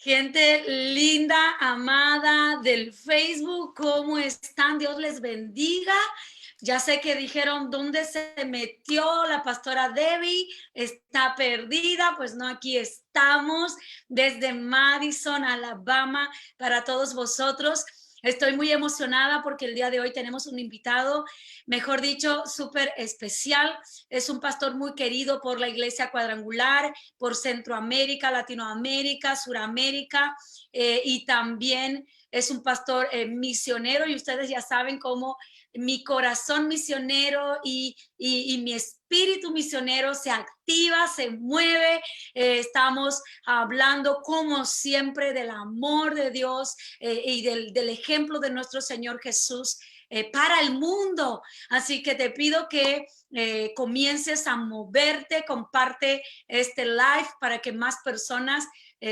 Gente linda, amada del Facebook, ¿cómo están? Dios les bendiga. Ya sé que dijeron, ¿dónde se metió la pastora Debbie? Está perdida. Pues no, aquí estamos desde Madison, Alabama, para todos vosotros. Estoy muy emocionada porque el día de hoy tenemos un invitado, mejor dicho, súper especial. Es un pastor muy querido por la Iglesia Cuadrangular, por Centroamérica, Latinoamérica, Suramérica, y también es un pastor misionero, y ustedes ya saben cómo mi corazón misionero y mi espíritu misionero se activa, se mueve. Estamos hablando como siempre del amor de Dios y del ejemplo de nuestro Señor Jesús para el mundo. Así que te pido que comiences a moverte, comparte este live para que más personas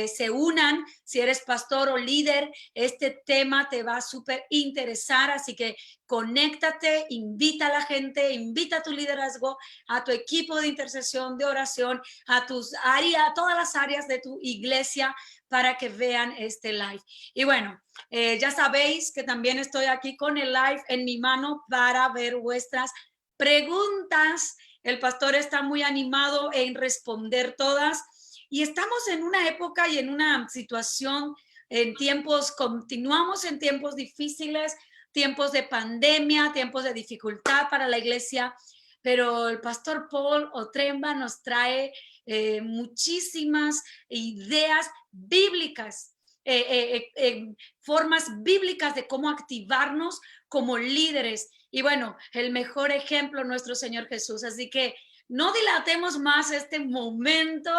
se unan. Si eres pastor o líder, este tema te va a súper interesar, así que conéctate, invita a la gente, invita a tu liderazgo, a tu equipo de intercesión, de oración, a tus áreas, a todas las áreas de tu iglesia para que vean este live. Y bueno, ya sabéis que también estoy aquí con el live en mi mano para ver vuestras preguntas. El pastor está muy animado en responder todas. Y estamos en una época y en una situación, en tiempos, continuamos en tiempos difíciles, tiempos de pandemia, tiempos de dificultad para la iglesia, pero el pastor Paul Otremba nos trae muchísimas ideas bíblicas, formas bíblicas de cómo activarnos como líderes. Y bueno, el mejor ejemplo, nuestro Señor Jesús. Así que no dilatemos más este momento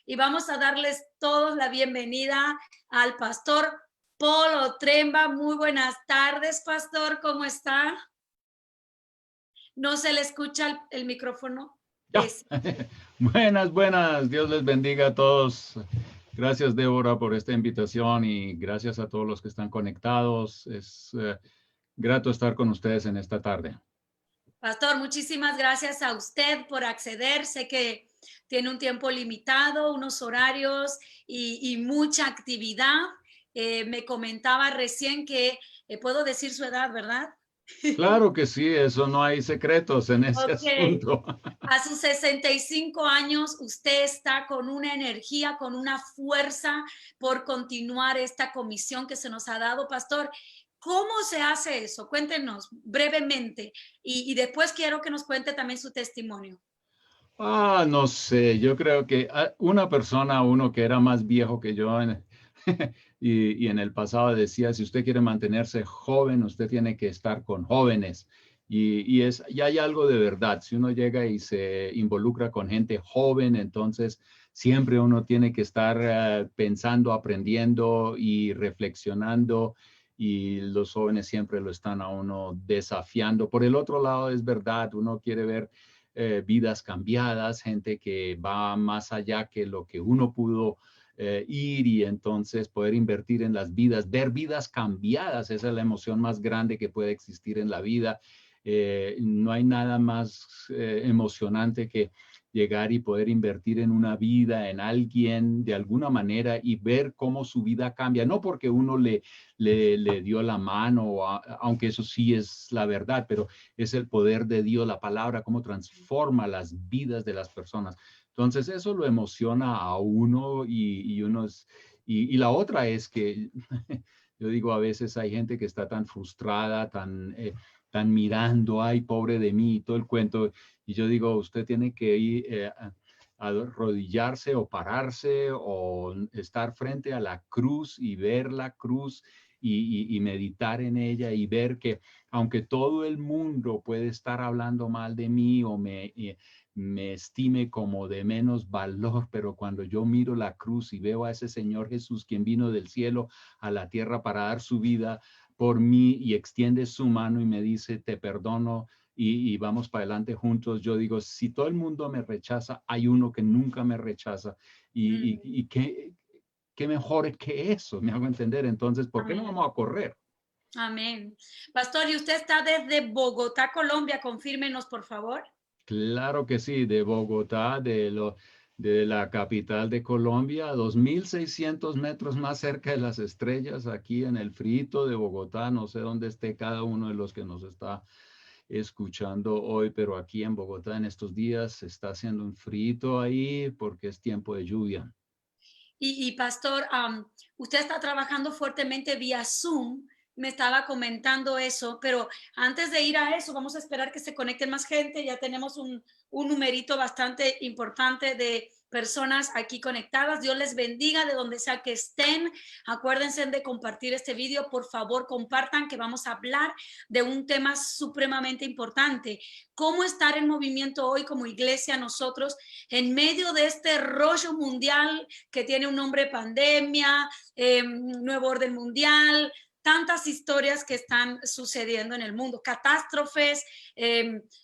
y vamos a darles todos la bienvenida al pastor Paul Otremba. Muy buenas tardes, pastor, ¿cómo está? No se le escucha el micrófono. Ya. Buenas, Dios les bendiga a todos. Gracias, Débora, por esta invitación y gracias a todos los que están conectados. Es grato estar con ustedes en esta tarde. Pastor, muchísimas gracias a usted por acceder. Sé que tiene un tiempo limitado, unos horarios y mucha actividad. Me comentaba recién que puedo decir su edad, ¿verdad? Claro que sí, eso no hay secretos en ese Ok. asunto. A sus 65 años, usted está con una energía, con una fuerza por continuar esta comisión que se nos ha dado, pastor. ¿Cómo se hace eso? Cuéntenos brevemente y después quiero que nos cuente también su testimonio. No sé, yo creo que una persona, uno que era más viejo que yo y en el pasado decía, si usted quiere mantenerse joven, usted tiene que estar con jóvenes. Y hay algo de verdad. Si uno llega y se involucra con gente joven, entonces siempre uno tiene que estar pensando, aprendiendo y reflexionando. Y los jóvenes siempre lo están a uno desafiando. Por el otro lado, es verdad, uno quiere ver vidas cambiadas, gente que va más allá que lo que uno pudo ir y entonces poder invertir en las vidas, ver vidas cambiadas, esa es la emoción más grande que puede existir en la vida. No hay nada más emocionante que llegar y poder invertir en una vida, en alguien de alguna manera y ver cómo su vida cambia, no porque uno le dio la mano, aunque eso sí es la verdad, pero es el poder de Dios, la palabra, cómo transforma las vidas de las personas. Entonces eso lo emociona a uno y uno es, y la otra es que yo digo, a veces hay gente que está tan frustrada, tan mirando, ay, pobre de mí, y todo el cuento. Y yo digo, usted tiene que ir a arrodillarse o pararse o estar frente a la cruz y ver la cruz y meditar en ella y ver que aunque todo el mundo puede estar hablando mal de mí o me estime como de menos valor, pero cuando yo miro la cruz y veo a ese Señor Jesús, quien vino del cielo a la tierra para dar su vida por mí y extiende su mano y me dice, te perdono y vamos para adelante juntos. Yo digo, si todo el mundo me rechaza, hay uno que nunca me rechaza y qué mejor que eso, me hago entender. Entonces, ¿por qué no Amén. vamos a correr? Amén. Pastor, y usted está desde Bogotá, Colombia. Confírmenos, por favor. Claro que sí, de Bogotá, de la capital de Colombia, a 2.600 metros más cerca de las estrellas, aquí en el frito de Bogotá. No sé dónde esté cada uno de los que nos está escuchando hoy, pero aquí en Bogotá en estos días está haciendo un frito ahí porque es tiempo de lluvia. Y pastor, usted está trabajando fuertemente vía Zoom, me estaba comentando eso, pero antes de ir a eso, vamos a esperar que se conecten más gente. Ya tenemos un numerito bastante importante de personas aquí conectadas. Dios les bendiga de donde sea que estén. Acuérdense de compartir este video. Por favor, compartan que vamos a hablar de un tema supremamente importante. Cómo estar en movimiento hoy como iglesia nosotros en medio de este rollo mundial que tiene un nombre pandemia, nuevo orden mundial, tantas historias que están sucediendo en el mundo, catástrofes,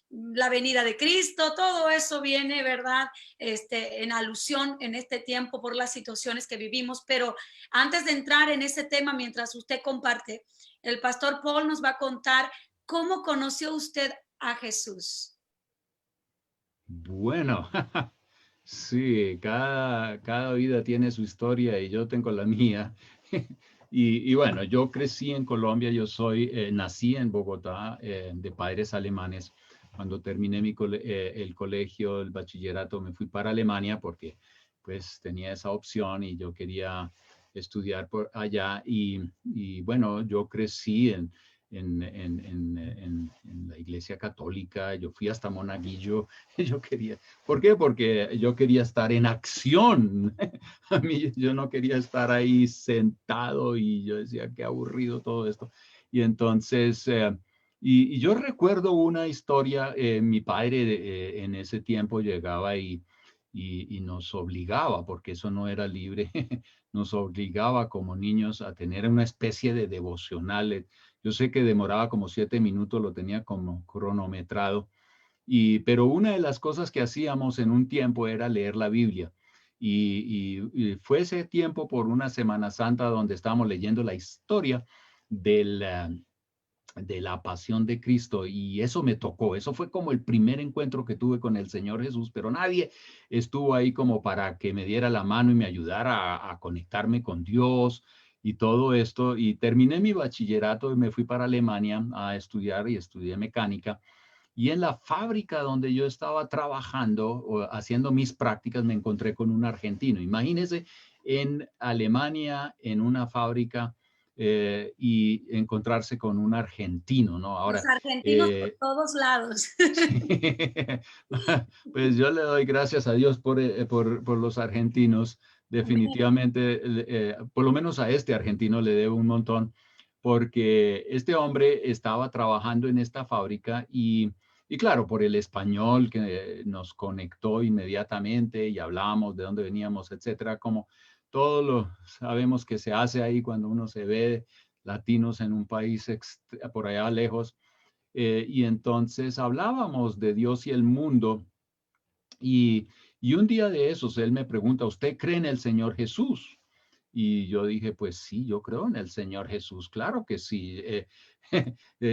la venida de Cristo, todo eso viene, ¿verdad? En alusión en este tiempo por las situaciones que vivimos. Pero antes de entrar en ese tema, mientras usted comparte, el pastor Paul nos va a contar cómo conoció usted a Jesús. Bueno, sí, cada vida tiene su historia y yo tengo la mía. Y bueno, yo crecí en Colombia, nací en Bogotá, de padres alemanes. Cuando terminé el colegio, el bachillerato, me fui para Alemania porque pues tenía esa opción y yo quería estudiar por allá. Y bueno, yo crecí en la iglesia católica, yo fui hasta Monaguillo. ¿Por qué? Porque yo quería estar en acción. A mí, yo no quería estar ahí sentado y yo decía, qué aburrido todo esto. Y entonces, y yo recuerdo una historia, mi padre en ese tiempo llegaba y nos obligaba, porque eso no era libre, nos obligaba como niños a tener una especie de devocional. Yo sé que demoraba como 7 minutos, lo tenía como cronometrado. Pero una de las cosas que hacíamos en un tiempo era leer la Biblia. Y fue ese tiempo por una Semana Santa donde estábamos leyendo la historia del, de la pasión de Cristo, y eso me tocó. Eso fue como el primer encuentro que tuve con el Señor Jesús, pero nadie estuvo ahí como para que me diera la mano y me ayudara a conectarme con Dios y todo esto. Y terminé mi bachillerato y me fui para Alemania a estudiar, y estudié mecánica. Y en la fábrica donde yo estaba trabajando o haciendo mis prácticas, me encontré con un argentino. Imagínense, en Alemania, en una fábrica, y encontrarse con un argentino, ¿no? Los Ahora, argentinos por todos lados. pues yo le doy gracias a Dios por los argentinos. Definitivamente, por lo menos a este argentino le debo un montón, porque este hombre estaba trabajando en esta fábrica y claro, por el español que nos conectó inmediatamente y hablamos de dónde veníamos, etcétera, como todo lo sabemos que se hace ahí cuando uno se ve latinos en un país por allá lejos. Y entonces hablábamos de Dios y el mundo. Y, y un día de esos, él me pregunta, ¿usted cree en el Señor Jesús? Y yo dije, pues sí, yo creo en el Señor Jesús, claro que sí.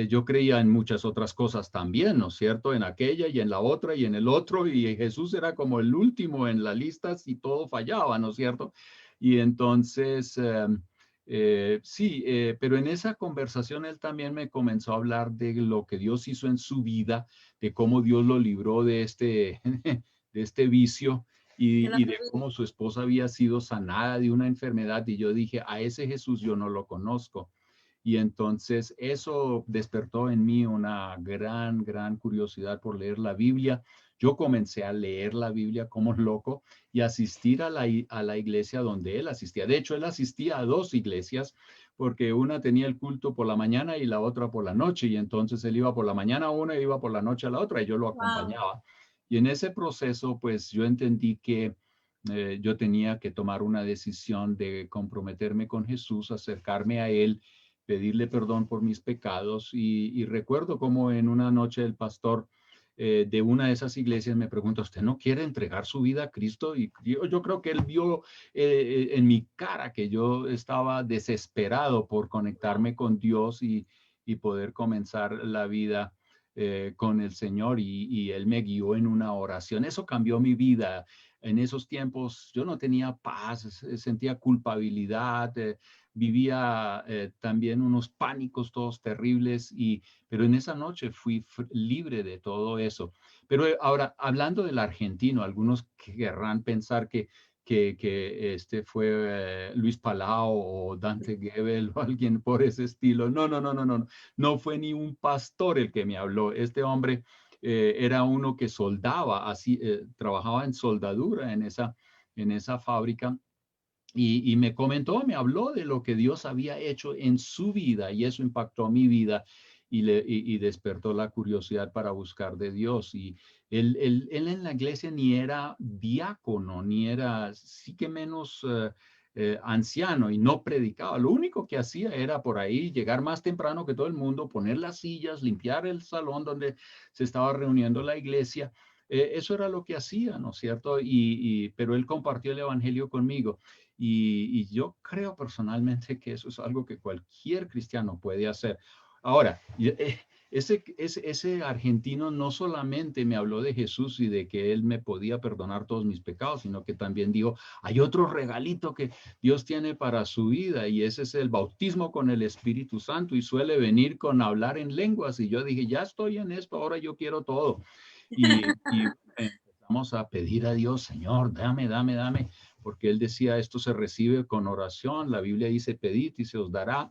Yo creía en muchas otras cosas también, ¿no es cierto? En aquella y en la otra y en el otro, y Jesús era como el último en la lista si todo fallaba, ¿no es cierto? Y entonces, sí, pero en esa conversación él también me comenzó a hablar de lo que Dios hizo en su vida, de cómo Dios lo libró de de este vicio y de cómo su esposa había sido sanada de una enfermedad. Y yo dije, a ese Jesús yo no lo conozco. Y entonces eso despertó en mí una gran curiosidad por leer la Biblia. Yo comencé a leer la Biblia como loco y asistir a la iglesia donde él asistía. De hecho, él asistía a dos iglesias porque una tenía el culto por la mañana y la otra por la noche. Y entonces él iba por la mañana a una y iba por la noche a la otra y yo lo Wow. acompañaba. Y en ese proceso, pues yo entendí que yo tenía que tomar una decisión de comprometerme con Jesús, acercarme a Él, pedirle perdón por mis pecados. Y recuerdo como en una noche el pastor de una de esas iglesias me pregunta, ¿usted no quiere entregar su vida a Cristo? Y yo creo que él vio en mi cara que yo estaba desesperado por conectarme con Dios y poder comenzar la vida con el Señor, y Él me guió en una oración. Eso cambió mi vida. en esos tiempos yo no tenía paz, sentía culpabilidad, vivía también unos pánicos todos terribles, pero en esa noche fui libre de todo eso. Pero ahora, hablando del argentino, algunos querrán pensar que este fue Luis Palau o Dante Gebel o alguien por ese estilo. No, no, no, no, no. No fue ni un pastor el que me habló. Este hombre era uno que soldaba, así, trabajaba en soldadura en esa fábrica. Y me comentó, me habló de lo que Dios había hecho en su vida y eso impactó mi vida y despertó la curiosidad para buscar de Dios. Y él en la iglesia ni era diácono, ni era, sí que menos anciano y no predicaba. Lo único que hacía era por ahí llegar más temprano que todo el mundo, poner las sillas, limpiar el salón donde se estaba reuniendo la iglesia. Eso era lo que hacía, ¿no es cierto? Pero él compartió el evangelio conmigo. Y yo creo personalmente que eso es algo que cualquier cristiano puede hacer. Ahora, ese argentino no solamente me habló de Jesús y de que él me podía perdonar todos mis pecados, sino que también dijo, hay otro regalito que Dios tiene para su vida y ese es el bautismo con el Espíritu Santo y suele venir con hablar en lenguas. Y yo dije, ya estoy en esto, ahora yo quiero todo. Y empezamos a pedir a Dios, Señor, dame, dame, dame, porque él decía, esto se recibe con oración, la Biblia dice, pedid y se os dará.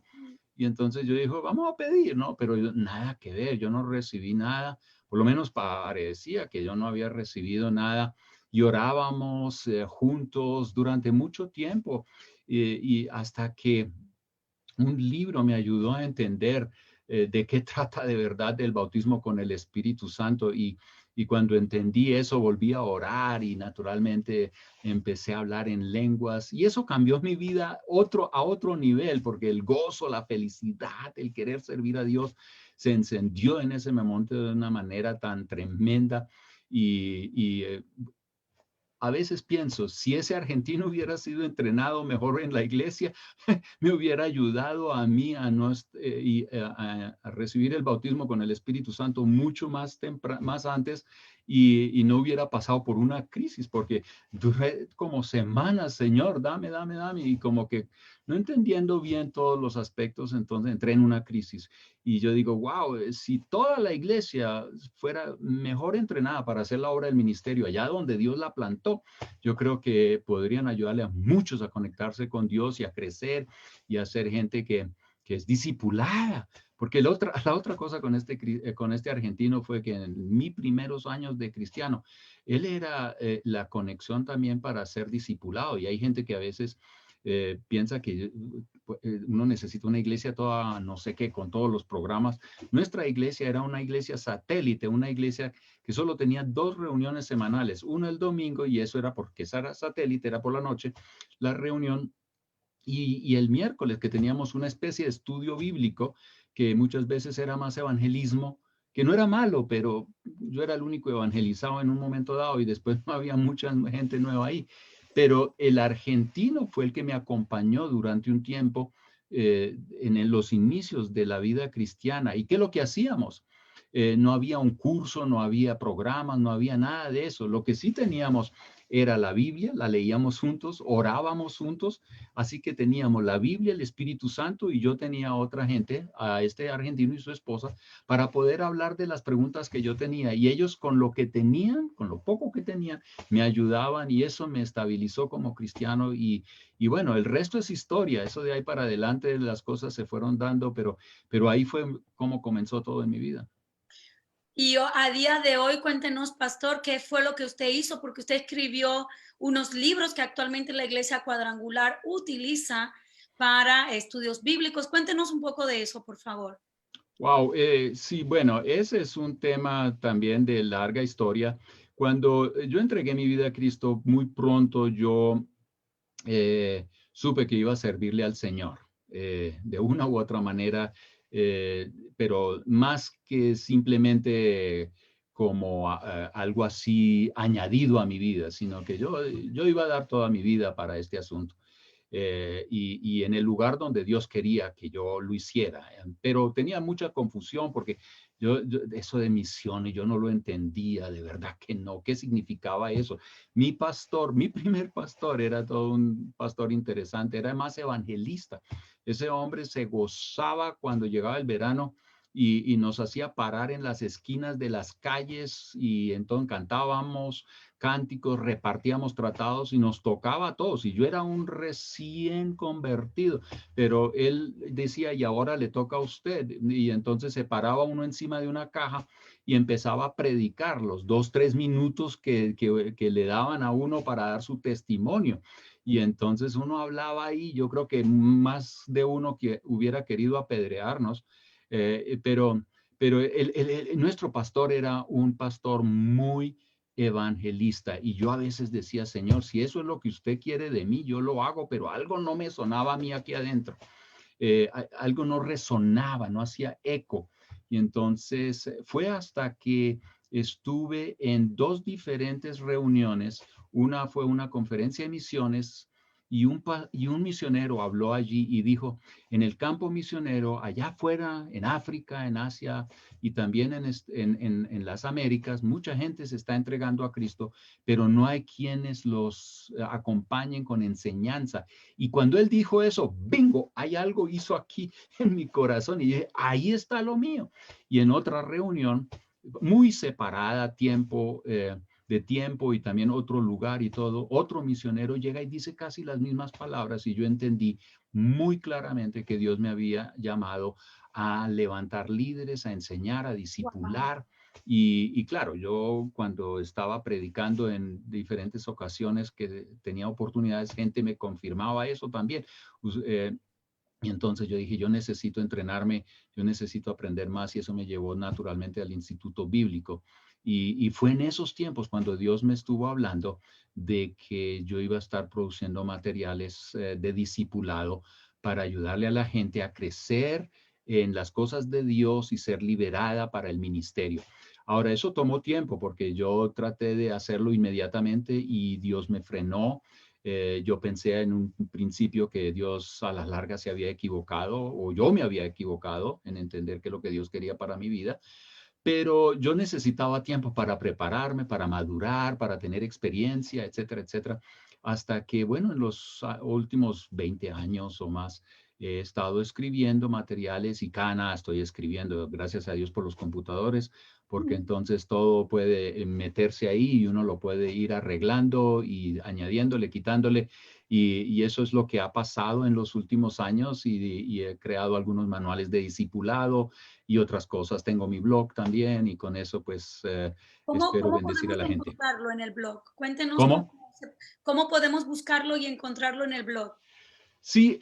Y entonces yo dije, vamos a pedir, ¿no? Pero nada que ver, yo no recibí nada, por lo menos parecía que yo no había recibido nada. Y orábamos juntos durante mucho tiempo y hasta que un libro me ayudó a entender de qué trata de verdad el bautismo con el Espíritu Santo y cuando entendí eso volví a orar y naturalmente empecé a hablar en lenguas y eso cambió mi vida a otro nivel porque el gozo, la felicidad, el querer servir a Dios se encendió en ese momento de una manera tan tremenda y a veces pienso, si ese argentino hubiera sido entrenado mejor en la iglesia, me hubiera ayudado a mí a, no, a recibir el bautismo con el Espíritu Santo mucho más antes y no hubiera pasado por una crisis, porque duré como semanas, Señor, dame, dame, dame, y como que no entendiendo bien todos los aspectos, entonces entré en una crisis. Y yo digo, wow, si toda la iglesia fuera mejor entrenada para hacer la obra del ministerio allá donde Dios la plantó, yo creo que podrían ayudarle a muchos a conectarse con Dios y a crecer y a ser gente que es discipulada. Porque la otra cosa con este argentino fue que en mis primeros años de cristiano, él era la conexión también para ser discipulado. Y hay gente que a veces piensa que uno necesita una iglesia toda, no sé qué, con todos los programas. Nuestra iglesia era una iglesia satélite, una iglesia que solo tenía 2 reuniones semanales, una el domingo y eso era porque era satélite, era por la noche, la reunión y el miércoles que teníamos una especie de estudio bíblico que muchas veces era más evangelismo, que no era malo, pero yo era el único evangelizado en un momento dado y después no había mucha gente nueva ahí. Pero el argentino fue el que me acompañó durante un tiempo en los inicios de la vida cristiana. ¿Y qué es lo que hacíamos? No había un curso, no había programas, no había nada de eso. Lo que sí teníamos era la Biblia, la leíamos juntos, orábamos juntos, así que teníamos la Biblia, el Espíritu Santo y yo tenía otra gente, a este argentino y su esposa, para poder hablar de las preguntas que yo tenía y ellos con lo que tenían, con lo poco que tenían, me ayudaban y eso me estabilizó como cristiano y bueno, el resto es historia, eso de ahí para adelante las cosas se fueron dando, pero ahí fue como comenzó todo en mi vida. Y a día de hoy, cuéntenos, pastor, qué fue lo que usted hizo, porque usted escribió unos libros que actualmente la Iglesia Cuadrangular utiliza para estudios bíblicos. Cuéntenos un poco de eso, por favor. Wow, sí, bueno, ese es un tema también de larga historia. Cuando yo entregué mi vida a Cristo, muy pronto yo supe que iba a servirle al Señor de una u otra manera, pero más que simplemente como algo así añadido a mi vida, sino que yo iba a dar toda mi vida para este asunto. Y en el lugar donde Dios quería que yo lo hiciera. Pero tenía mucha confusión porque eso de misiones, yo no lo entendía, de verdad que no. ¿Qué significaba eso? Mi pastor, mi primer pastor era todo un pastor interesante, era más evangelista. Ese hombre se gozaba cuando llegaba el verano y nos hacía parar en las esquinas de las calles y entonces cantábamos cánticos, repartíamos tratados y nos tocaba a todos. Y yo era un recién convertido, pero él decía, y ahora le toca a usted. Y entonces se paraba uno encima de una caja y empezaba a predicar los 2, 3 minutos que le daban a uno para dar su testimonio. Y entonces uno hablaba ahí, yo creo que más de uno que hubiera querido apedrearnos, pero nuestro pastor era un pastor muy evangelista y yo a veces decía, Señor, si eso es lo que usted quiere de mí, yo lo hago, pero algo no me sonaba a mí aquí adentro. Algo no resonaba, no hacía eco. Y entonces fue hasta que estuve en 2 diferentes reuniones. Una fue una conferencia de misiones y un misionero habló allí y dijo, en el campo misionero, allá afuera, en África, en Asia y también en las Américas, mucha gente se está entregando a Cristo, pero no hay quienes los acompañen con enseñanza. Y cuando él dijo eso, bingo, hay algo hizo aquí en mi corazón y dije, ahí está lo mío. Y en otra reunión, muy separada, de tiempo y también otro lugar y todo, otro misionero llega y dice casi las mismas palabras y yo entendí muy claramente que Dios me había llamado a levantar líderes, a enseñar, a Wow. discipular. Y claro, yo cuando estaba predicando en diferentes ocasiones que tenía oportunidades, gente me confirmaba eso también. Y entonces yo dije, yo necesito entrenarme, yo necesito aprender más y eso me llevó naturalmente al Instituto Bíblico. Y fue en esos tiempos cuando Dios me estuvo hablando de que yo iba a estar produciendo materiales de discipulado para ayudarle a la gente a crecer en las cosas de Dios y ser liberada para el ministerio. Ahora, eso tomó tiempo porque yo traté de hacerlo inmediatamente y Dios me frenó. Yo pensé en un principio que Dios a las largas se había equivocado o yo me había equivocado en entender qué es lo que Dios quería para mi vida, pero yo necesitaba tiempo para prepararme, para madurar, para tener experiencia, etcétera, etcétera, hasta que, bueno, en los últimos 20 años o más he estado escribiendo materiales y estoy escribiendo, gracias a Dios por los computadores, porque entonces todo puede meterse ahí y uno lo puede ir arreglando y añadiéndole, quitándole. Y eso es lo que ha pasado en los últimos años y he creado algunos manuales de discipulado y otras cosas. Tengo mi blog también y con eso pues espero ¿Cómo bendecir a podemos la gente. encontrarlo en el blog? Cuéntenos ¿Cómo? cómo podemos buscarlo y encontrarlo en el blog. Sí,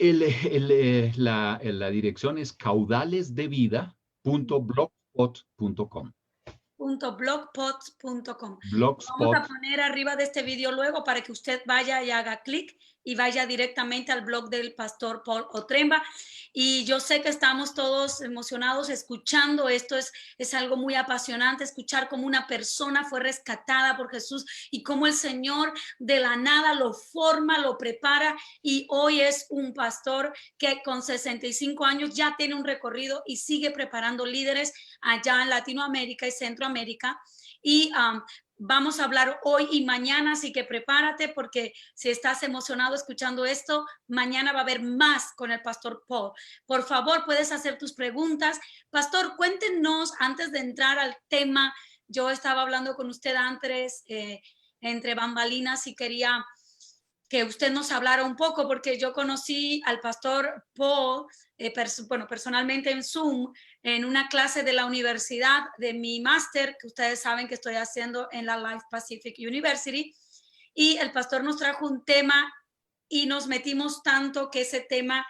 la dirección es caudalesdevida.blogspot.com. .blogspot.com. Vamos a Blogspot. poner arriba de este vídeo luego para que usted vaya y haga clic y vaya directamente al blog del pastor Paul Otremba. Y yo sé que estamos todos emocionados escuchando esto. Es algo muy apasionante escuchar cómo una persona fue rescatada por Jesús y cómo el Señor de la nada lo forma, lo prepara y hoy es un pastor que con 65 años ya tiene un recorrido y sigue preparando líderes allá en Latinoamérica y Centroamérica. Y vamos a hablar hoy y mañana, así que prepárate porque si estás emocionado escuchando esto, mañana va a haber más con el pastor Paul. Por favor, puedes hacer tus preguntas. Pastor, cuéntenos antes de entrar al tema. Yo estaba hablando con usted antes, entre bambalinas, y quería que usted nos hablara un poco, porque yo conocí al pastor Paul, personalmente en Zoom, en una clase de la universidad de mi máster, que ustedes saben que estoy haciendo en la Life Pacific University, y el pastor nos trajo un tema y nos metimos tanto que ese tema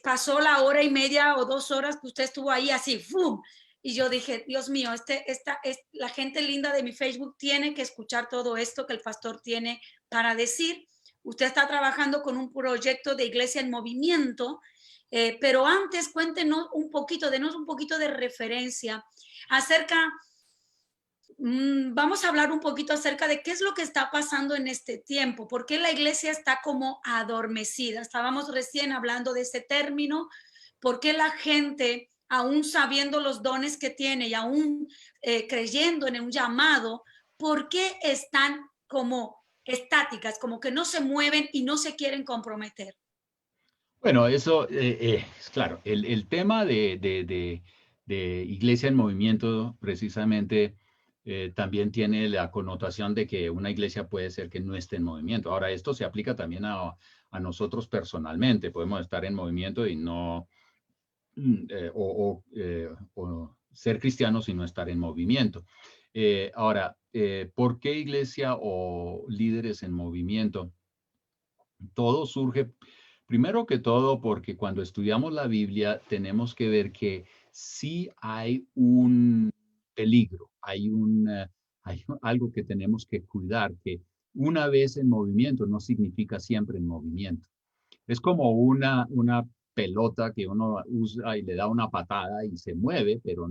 pasó la hora y media o 2 horas que usted estuvo ahí así, ¡fum! Y yo dije, Dios mío, la gente linda de mi Facebook tiene que escuchar todo esto que el pastor tiene para decir. Usted está trabajando con un proyecto de iglesia en movimiento, pero antes cuéntenos un poquito, denos un poquito de referencia acerca, vamos a hablar un poquito acerca de qué es lo que está pasando en este tiempo, por qué la iglesia está como adormecida. Estábamos recién hablando de ese término, por qué la gente aún sabiendo los dones que tiene y aún creyendo en un llamado, ¿por qué están como estáticas, como que no se mueven y no se quieren comprometer? Bueno, eso es claro. El tema de iglesia en movimiento precisamente también tiene la connotación de que una iglesia puede ser que no esté en movimiento. Ahora, esto se aplica también a nosotros personalmente. Podemos estar en movimiento y no, o ser cristianos y no estar en movimiento. Ahora, ¿por qué iglesia o líderes en movimiento? Todo surge, primero que todo, porque cuando estudiamos la Biblia tenemos que ver que sí hay un peligro, hay algo que tenemos que cuidar, que una vez en movimiento no significa siempre en movimiento. Es como una pelota que uno usa y le da una patada y se mueve, pero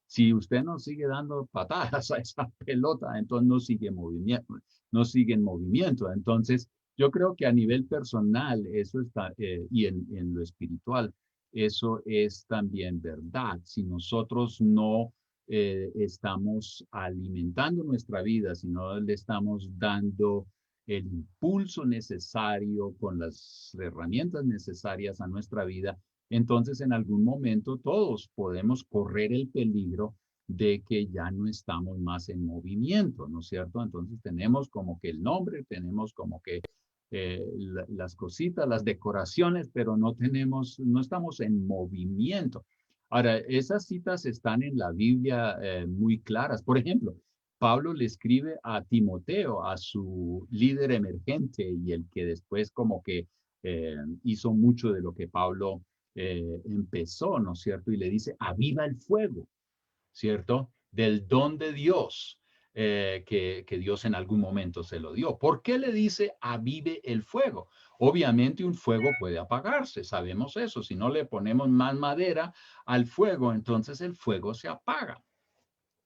si usted no sigue dando patadas a esa pelota, entonces no sigue movimiento, no sigue en movimiento. Entonces, yo creo que a nivel personal, eso está, y en lo espiritual, eso es también verdad. Si nosotros no estamos alimentando nuestra vida, si no le estamos dando el impulso necesario, con las herramientas necesarias a nuestra vida, entonces en algún momento todos podemos correr el peligro de que ya no estamos más en movimiento, ¿no es cierto? Entonces tenemos como que el nombre, tenemos como que las cositas, las decoraciones, pero no tenemos, no estamos en movimiento. Ahora, esas citas están en la Biblia muy claras. Por ejemplo, Pablo le escribe a Timoteo, a su líder emergente y el que después como que hizo mucho de lo que Pablo empezó, ¿no es cierto? Y le dice, aviva el fuego, ¿cierto? Del don de Dios, que Dios en algún momento se lo dio. ¿Por qué le dice avive el fuego? Obviamente un fuego puede apagarse, sabemos eso. Si no le ponemos más madera al fuego, entonces el fuego se apaga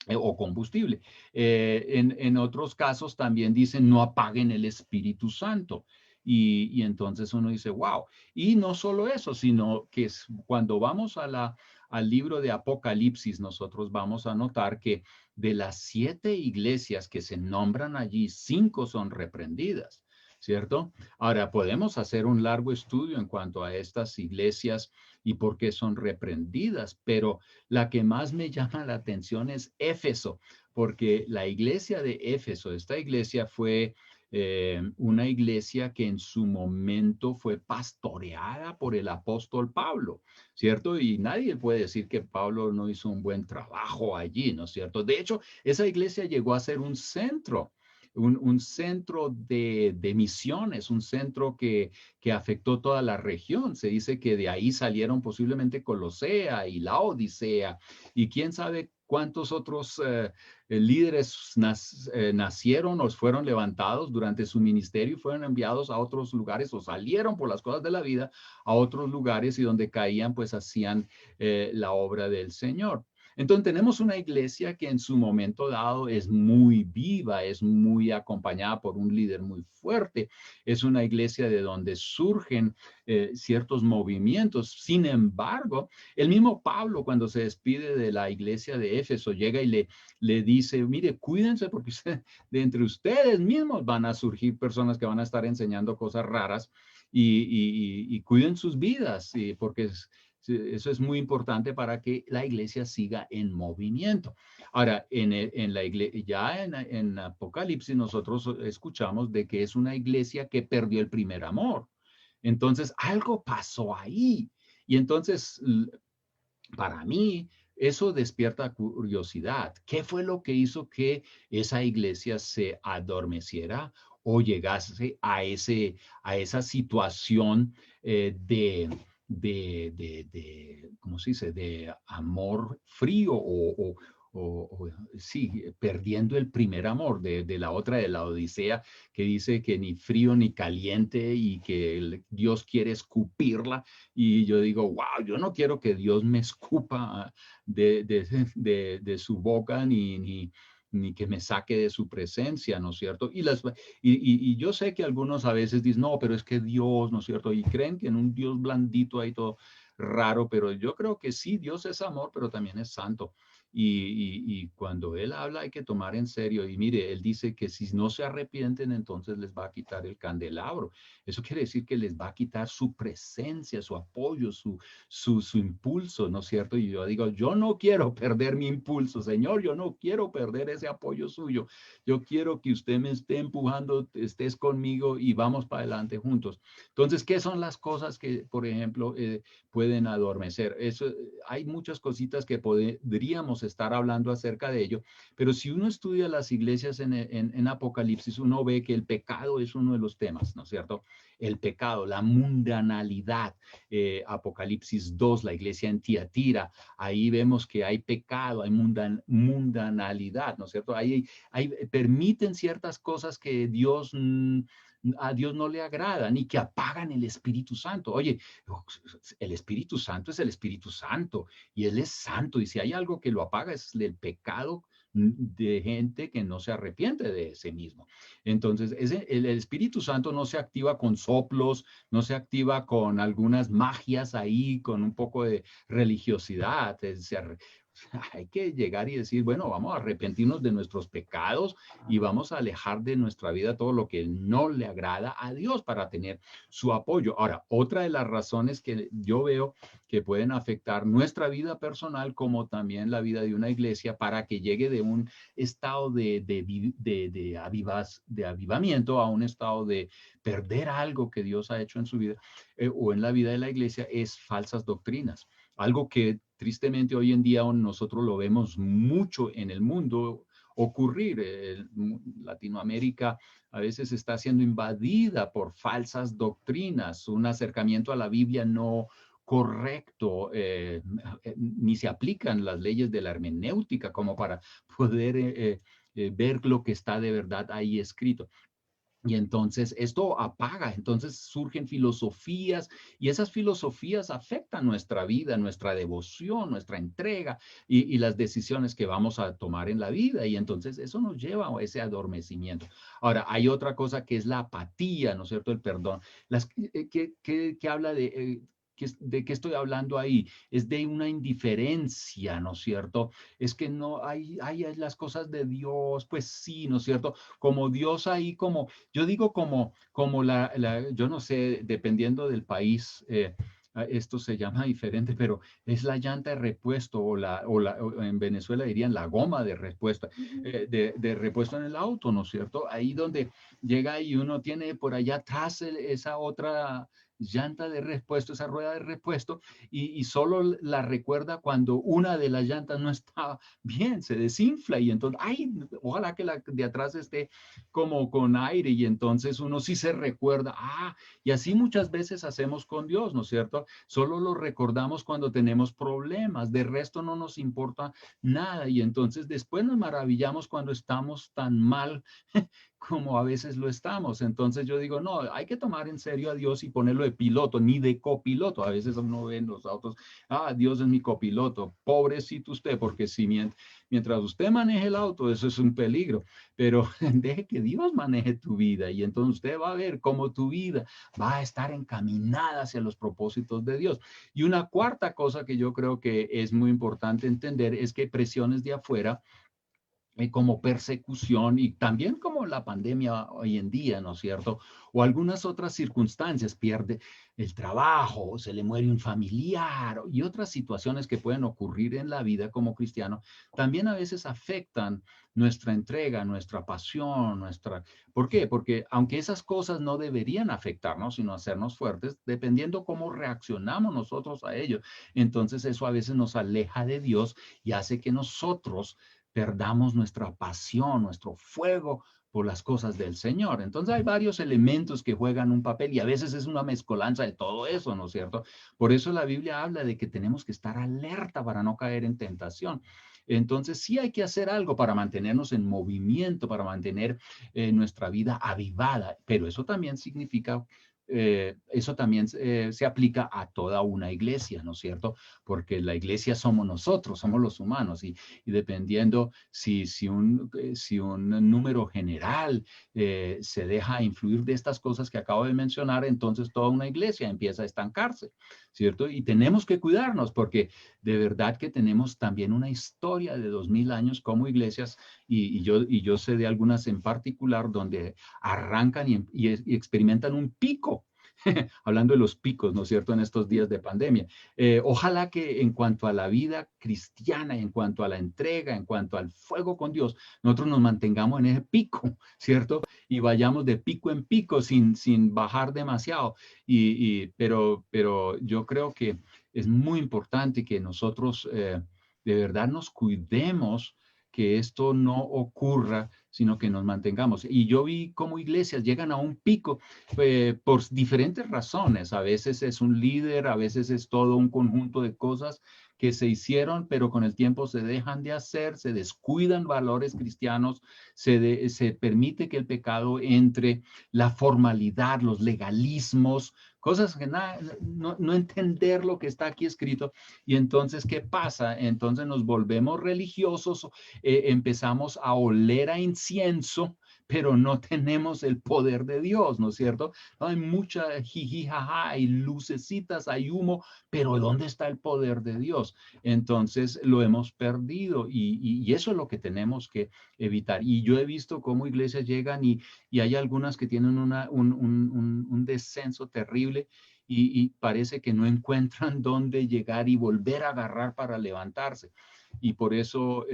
o combustible. En otros casos también dicen no apaguen el Espíritu Santo. Y entonces uno dice, wow. Y no solo eso, sino que cuando vamos al libro de Apocalipsis, nosotros vamos a notar que de las 7 iglesias que se nombran allí, 5 son reprendidas, ¿cierto? Ahora, podemos hacer un largo estudio en cuanto a estas iglesias y por qué son reprendidas, pero la que más me llama la atención es Éfeso, porque la iglesia de Éfeso, esta iglesia fue una iglesia que en su momento fue pastoreada por el apóstol Pablo, ¿cierto? Y nadie puede decir que Pablo no hizo un buen trabajo allí, ¿no es cierto? De hecho, esa iglesia llegó a ser un centro. Un centro de misiones, un centro que afectó toda la región. Se dice que de ahí salieron posiblemente Colosea y la Odisea y quién sabe cuántos otros líderes nacieron o fueron levantados durante su ministerio y fueron enviados a otros lugares o salieron por las cosas de la vida a otros lugares y donde caían pues hacían la obra del Señor. Entonces tenemos una iglesia que en su momento dado es muy viva, es muy acompañada por un líder muy fuerte, es una iglesia de donde surgen ciertos movimientos. Sin embargo, el mismo Pablo cuando se despide de la iglesia de Éfeso llega y le dice, mire, cuídense porque de entre ustedes mismos van a surgir personas que van a estar enseñando cosas raras y cuiden sus vidas, porque eso es muy importante para que la iglesia siga en movimiento. Ahora, en la iglesia, ya en Apocalipsis nosotros escuchamos de que es una iglesia que perdió el primer amor. Entonces, algo pasó ahí. Y entonces, para mí, eso despierta curiosidad. ¿Qué fue lo que hizo que esa iglesia se adormeciera o llegase a esa situación ¿cómo se dice?, de amor frío sí, perdiendo el primer amor de la otra, de la Odisea, que dice que ni frío ni caliente y que Dios quiere escupirla. Y yo digo, wow, yo no quiero que Dios me escupa de su boca ni que me saque de su presencia, ¿no es cierto? Y yo sé que algunos a veces dicen, no, pero es que Dios, ¿no es cierto? Y creen que en un Dios blandito ahí todo raro, pero yo creo que sí, Dios es amor, pero también es santo. Y cuando Él habla hay que tomar en serio. Y mire, Él dice que si no se arrepienten, entonces les va a quitar el candelabro. Eso quiere decir que les va a quitar su presencia, su apoyo, su impulso, ¿no es cierto? Y yo digo, yo no quiero perder mi impulso, Señor, yo no quiero perder ese apoyo suyo. Yo quiero que usted me esté empujando, estés conmigo y vamos para adelante juntos. Entonces, ¿qué son las cosas que, por ejemplo, pueden adormecer? Eso, hay muchas cositas que podríamos estar hablando acerca de ello, pero si uno estudia las iglesias en Apocalipsis, uno ve que el pecado es uno de los temas, ¿no es cierto? El pecado, la mundanalidad, Apocalipsis 2, la iglesia en Tiatira, ahí vemos que hay pecado, hay mundanalidad, ¿no es cierto? Permiten ciertas cosas que a Dios no le agradan y que apagan el Espíritu Santo. Oye, el Espíritu Santo es el Espíritu Santo y Él es santo, y si hay algo que lo apaga es el pecado de gente que no se arrepiente de sí mismo. Entonces, el Espíritu Santo no se activa con soplos, no se activa con algunas magias ahí, con un poco de religiosidad. Hay que llegar y decir, bueno, vamos a arrepentirnos de nuestros pecados y vamos a alejar de nuestra vida todo lo que no le agrada a Dios para tener su apoyo. Ahora, otra de las razones que yo veo que pueden afectar nuestra vida personal como también la vida de una iglesia para que llegue de un estado de avivamiento a un estado de perder algo que Dios ha hecho en su vida o en la vida de la iglesia es falsas doctrinas. Algo que tristemente hoy en día nosotros lo vemos mucho en el mundo ocurrir. Latinoamérica a veces está siendo invadida por falsas doctrinas, un acercamiento a la Biblia no correcto, ni se aplican las leyes de la hermenéutica como para poder ver lo que está de verdad ahí escrito. Y entonces esto apaga, entonces surgen filosofías y esas filosofías afectan nuestra vida, nuestra devoción, nuestra entrega y las decisiones que vamos a tomar en la vida. Y entonces eso nos lleva a ese adormecimiento. Ahora, hay otra cosa que es la apatía, ¿no es cierto? El perdón. Que habla ¿de qué estoy hablando ahí? Es de una indiferencia, ¿no es cierto? Es que no hay las cosas de Dios, pues sí, ¿no es cierto? Como Dios ahí, como yo digo como yo no sé, dependiendo del país, esto se llama diferente, pero es la llanta de repuesto o en Venezuela dirían la goma de repuesto, de repuesto en el auto, ¿no es cierto? Ahí donde llega y uno tiene por allá atrás esa otra llanta de repuesto, esa rueda de repuesto, y solo la recuerda cuando una de las llantas no está bien, se desinfla y entonces, ay, ojalá que la de atrás esté como con aire y entonces uno sí se recuerda, y así muchas veces hacemos con Dios, ¿no es cierto? Solo lo recordamos cuando tenemos problemas, de resto no nos importa nada y entonces después nos maravillamos cuando estamos tan mal como a veces lo estamos. Entonces yo digo, no, hay que tomar en serio a Dios y ponerlo de piloto, ni de copiloto. A veces uno ve en los autos, Dios es mi copiloto. Pobrecito usted, porque si mientras usted maneje el auto, eso es un peligro, pero deje que Dios maneje tu vida y entonces usted va a ver cómo tu vida va a estar encaminada hacia los propósitos de Dios. Y una cuarta cosa que yo creo que es muy importante entender es que presiones de afuera como persecución y también como la pandemia hoy en día, ¿no es cierto? O algunas otras circunstancias, pierde el trabajo, se le muere un familiar y otras situaciones que pueden ocurrir en la vida como cristiano, también a veces afectan nuestra entrega, nuestra pasión, ¿Por qué? Porque aunque esas cosas no deberían afectarnos, sino hacernos fuertes, dependiendo cómo reaccionamos nosotros a ello, entonces eso a veces nos aleja de Dios y hace que nosotros perdamos nuestra pasión, nuestro fuego por las cosas del Señor. Entonces hay varios elementos que juegan un papel y a veces es una mezcolanza de todo eso, ¿no es cierto? Por eso la Biblia habla de que tenemos que estar alerta para no caer en tentación. Entonces sí hay que hacer algo para mantenernos en movimiento, para mantener nuestra vida avivada, pero eso también significa eso también se aplica a toda una iglesia, ¿no es cierto? Porque la iglesia somos nosotros, somos los humanos, y dependiendo si un número general se deja influir de estas cosas que acabo de mencionar, entonces toda una iglesia empieza a estancarse, ¿cierto? Y tenemos que cuidarnos porque de verdad que tenemos también una historia de 2000 años como iglesias, y yo sé de algunas en particular donde arrancan y experimentan un pico. Hablando de los picos, ¿no es cierto?, en estos días de pandemia. Ojalá que en cuanto a la vida cristiana, en cuanto a la entrega, en cuanto al fuego con Dios, nosotros nos mantengamos en ese pico, ¿cierto? Y vayamos de pico en pico sin bajar demasiado. Pero yo creo que es muy importante que nosotros de verdad nos cuidemos que esto no ocurra, sino que nos mantengamos. Y yo vi cómo iglesias llegan a un pico por diferentes razones. A veces es un líder, a veces es todo un conjunto de cosas que se hicieron, pero con el tiempo se dejan de hacer, se descuidan valores cristianos, se permite que el pecado entre, la formalidad, los legalismos, cosas que no entender lo que está aquí escrito. Y entonces, ¿qué pasa? Entonces nos volvemos religiosos, empezamos a oler a incienso, pero no tenemos el poder de Dios, ¿no es cierto? Hay mucha jiji, jaja, hay lucecitas, hay humo, pero ¿dónde está el poder de Dios? Entonces lo hemos perdido, y eso es lo que tenemos que evitar. Y yo he visto cómo iglesias llegan y hay algunas que tienen un descenso terrible, y parece que no encuentran dónde llegar y volver a agarrar para levantarse. Y por eso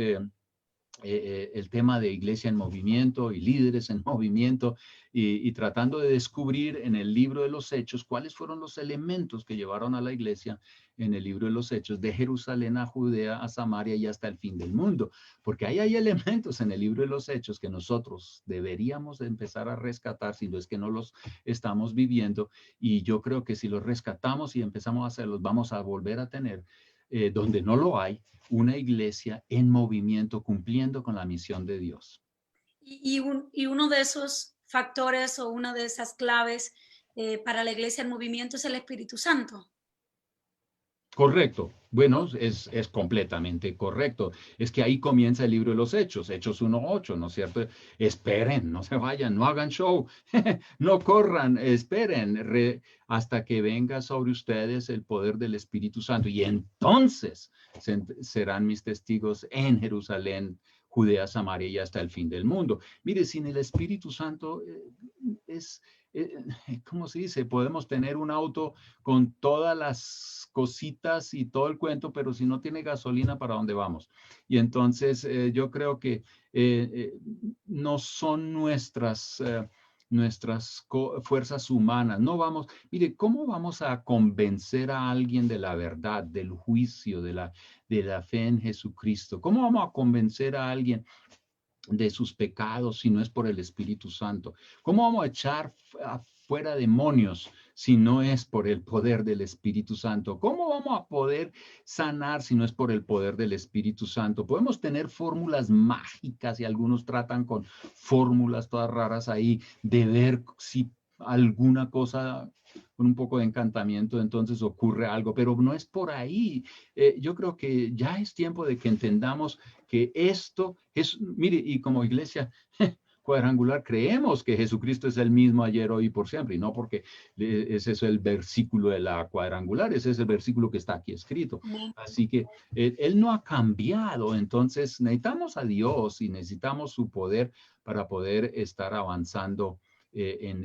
el tema de iglesia en movimiento y líderes en movimiento, y tratando de descubrir en el libro de los Hechos cuáles fueron los elementos que llevaron a la iglesia en el libro de los Hechos de Jerusalén a Judea, a Samaria y hasta el fin del mundo. Porque ahí hay elementos en el libro de los Hechos que nosotros deberíamos empezar a rescatar, si no es que no los estamos viviendo. Y yo creo que si los rescatamos y empezamos a hacerlos, vamos a volver a tener, donde no lo hay, una iglesia en movimiento cumpliendo con la misión de Dios. Y uno de esos factores o una de esas claves para la iglesia en movimiento es el Espíritu Santo. Correcto. Bueno, es completamente correcto. Es que ahí comienza el libro de los Hechos, Hechos 1:8, ¿no es cierto? Esperen, no se vayan, no hagan show, no corran, esperen hasta que venga sobre ustedes el poder del Espíritu Santo. Y entonces serán mis testigos en Jerusalén, Judea, Samaria y hasta el fin del mundo. Mire, sin el Espíritu Santo ¿cómo se dice? Podemos tener un auto con todas las cositas y todo el cuento, pero si no tiene gasolina, ¿para dónde vamos? Y entonces yo creo que no son nuestras fuerzas humanas. No vamos, mire, ¿cómo vamos a convencer a alguien de la verdad, del juicio, de la fe en Jesucristo? ¿Cómo vamos a convencer a alguien de sus pecados si no es por el Espíritu Santo? ¿Cómo vamos a echar afuera demonios si no es por el poder del Espíritu Santo? ¿Cómo vamos a poder sanar si no es por el poder del Espíritu Santo? Podemos tener fórmulas mágicas, y algunos tratan con fórmulas todas raras ahí de ver si alguna cosa con un poco de encantamiento entonces ocurre algo, pero no es por ahí. Yo creo que ya es tiempo de que entendamos que esto es, mire, y como iglesia cuadrangular creemos que Jesucristo es el mismo ayer, hoy y por siempre, y no porque ese es el versículo de la cuadrangular, ese es el versículo que está aquí escrito. Así que Él no ha cambiado, entonces necesitamos a Dios y necesitamos su poder para poder estar avanzando en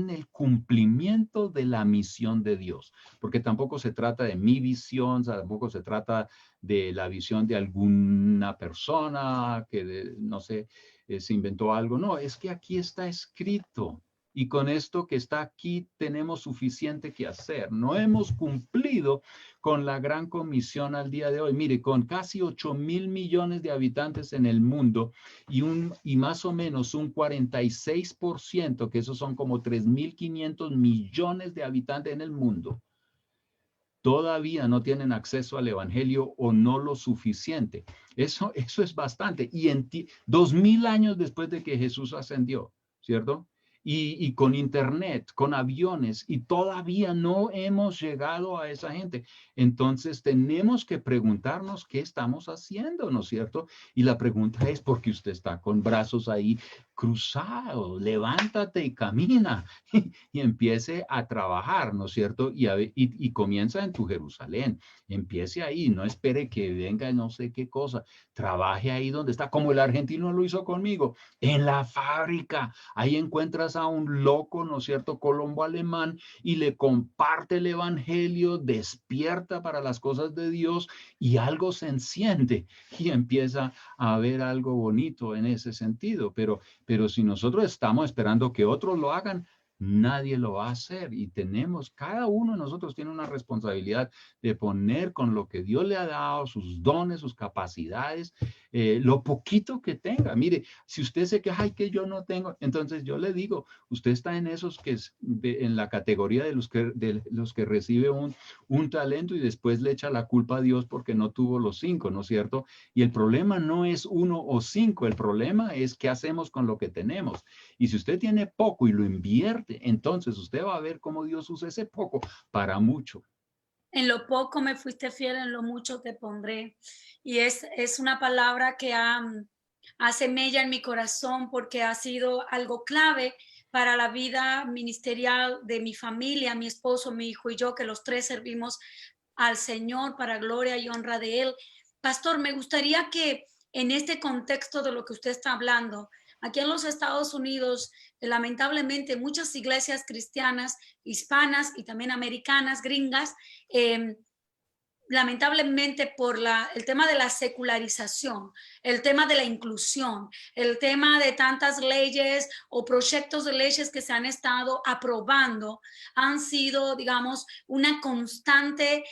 el cumplimiento de la misión de Dios, porque tampoco se trata de mi visión, tampoco se trata de la visión de alguna persona que, no sé, se inventó algo. No, es que aquí está escrito. Y con esto que está aquí tenemos suficiente que hacer. No hemos cumplido con la gran comisión al día de hoy. Mire, con casi 8,000 millones de habitantes en el mundo y más o menos un 46%, que esos son como 3,500 millones de habitantes en el mundo, todavía no tienen acceso al evangelio o no lo suficiente. Eso es bastante. Y 2000 años después de que Jesús ascendió, ¿cierto? y con internet, con aviones, y todavía no hemos llegado a esa gente. Entonces tenemos que preguntarnos qué estamos haciendo, ¿no es cierto? Y la pregunta es, ¿por qué usted está con brazos ahí cruzados? Levántate y camina y empiece a trabajar, ¿no es cierto? Y comienza en tu Jerusalén. Empiece ahí, no espere que venga no sé qué cosa. Trabaje ahí donde está, como el argentino lo hizo conmigo, en la fábrica. Ahí encuentras a un loco, ¿no es cierto?, colombo alemán, y le comparte el evangelio, despierta para las cosas de Dios y algo se enciende y empieza a ver algo bonito en ese sentido. Pero si nosotros estamos esperando que otros lo hagan, nadie lo va a hacer, y cada uno de nosotros tiene una responsabilidad de poner con lo que Dios le ha dado, sus dones, sus capacidades, lo poquito que tenga. Mire, si usted se queja, ay, que yo no tengo, entonces yo le digo, usted está en esos en la categoría de los que recibe un talento y después le echa la culpa a Dios porque no tuvo los 5, ¿no es cierto? Y el problema no es 1 o 5, el problema es qué hacemos con lo que tenemos. Y si usted tiene poco y lo invierte, entonces usted va a ver cómo Dios usa ese poco para mucho. En lo poco me fuiste fiel, en lo mucho te pondré. Y es una palabra que hace mella en mi corazón porque ha sido algo clave para la vida ministerial de mi familia, mi esposo, mi hijo y yo, que los tres servimos al Señor para gloria y honra de Él. Pastor, me gustaría que en este contexto de lo que usted está hablando, aquí en los Estados Unidos, lamentablemente muchas iglesias cristianas, hispanas y también americanas, gringas, eh, lamentablemente por el tema de la secularización, el tema de la inclusión, el tema de tantas leyes o proyectos de leyes que se han estado aprobando, han sido, digamos, una constante,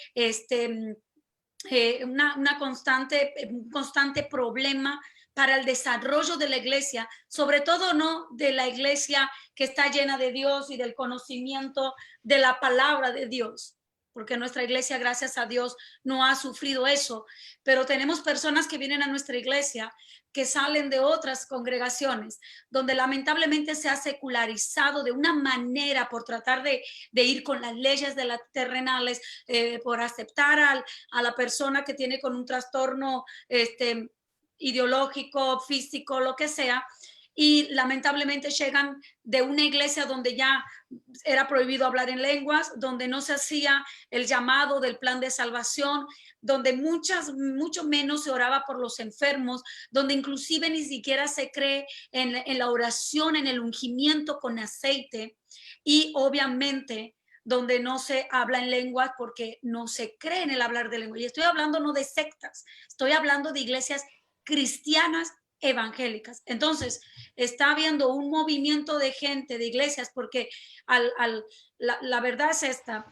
un constante problema para el desarrollo de la iglesia, sobre todo no de la iglesia que está llena de Dios y del conocimiento de la palabra de Dios, porque nuestra iglesia, gracias a Dios, no ha sufrido eso, pero tenemos personas que vienen a nuestra iglesia que salen de otras congregaciones, donde lamentablemente se ha secularizado de una manera por tratar de ir con las leyes de las terrenales, por aceptar a la persona que tiene con un trastorno ideológico, físico, lo que sea, y lamentablemente llegan de una iglesia donde ya era prohibido hablar en lenguas, donde no se hacía el llamado del plan de salvación, donde mucho menos se oraba por los enfermos, donde inclusive ni siquiera se cree en la oración, en el ungimiento con aceite, y obviamente donde no se habla en lenguas porque no se cree en el hablar de lengua. Y estoy hablando no de sectas, estoy hablando de iglesias cristianas evangélicas. Entonces, está habiendo un movimiento de gente, de iglesias, porque la verdad es esta: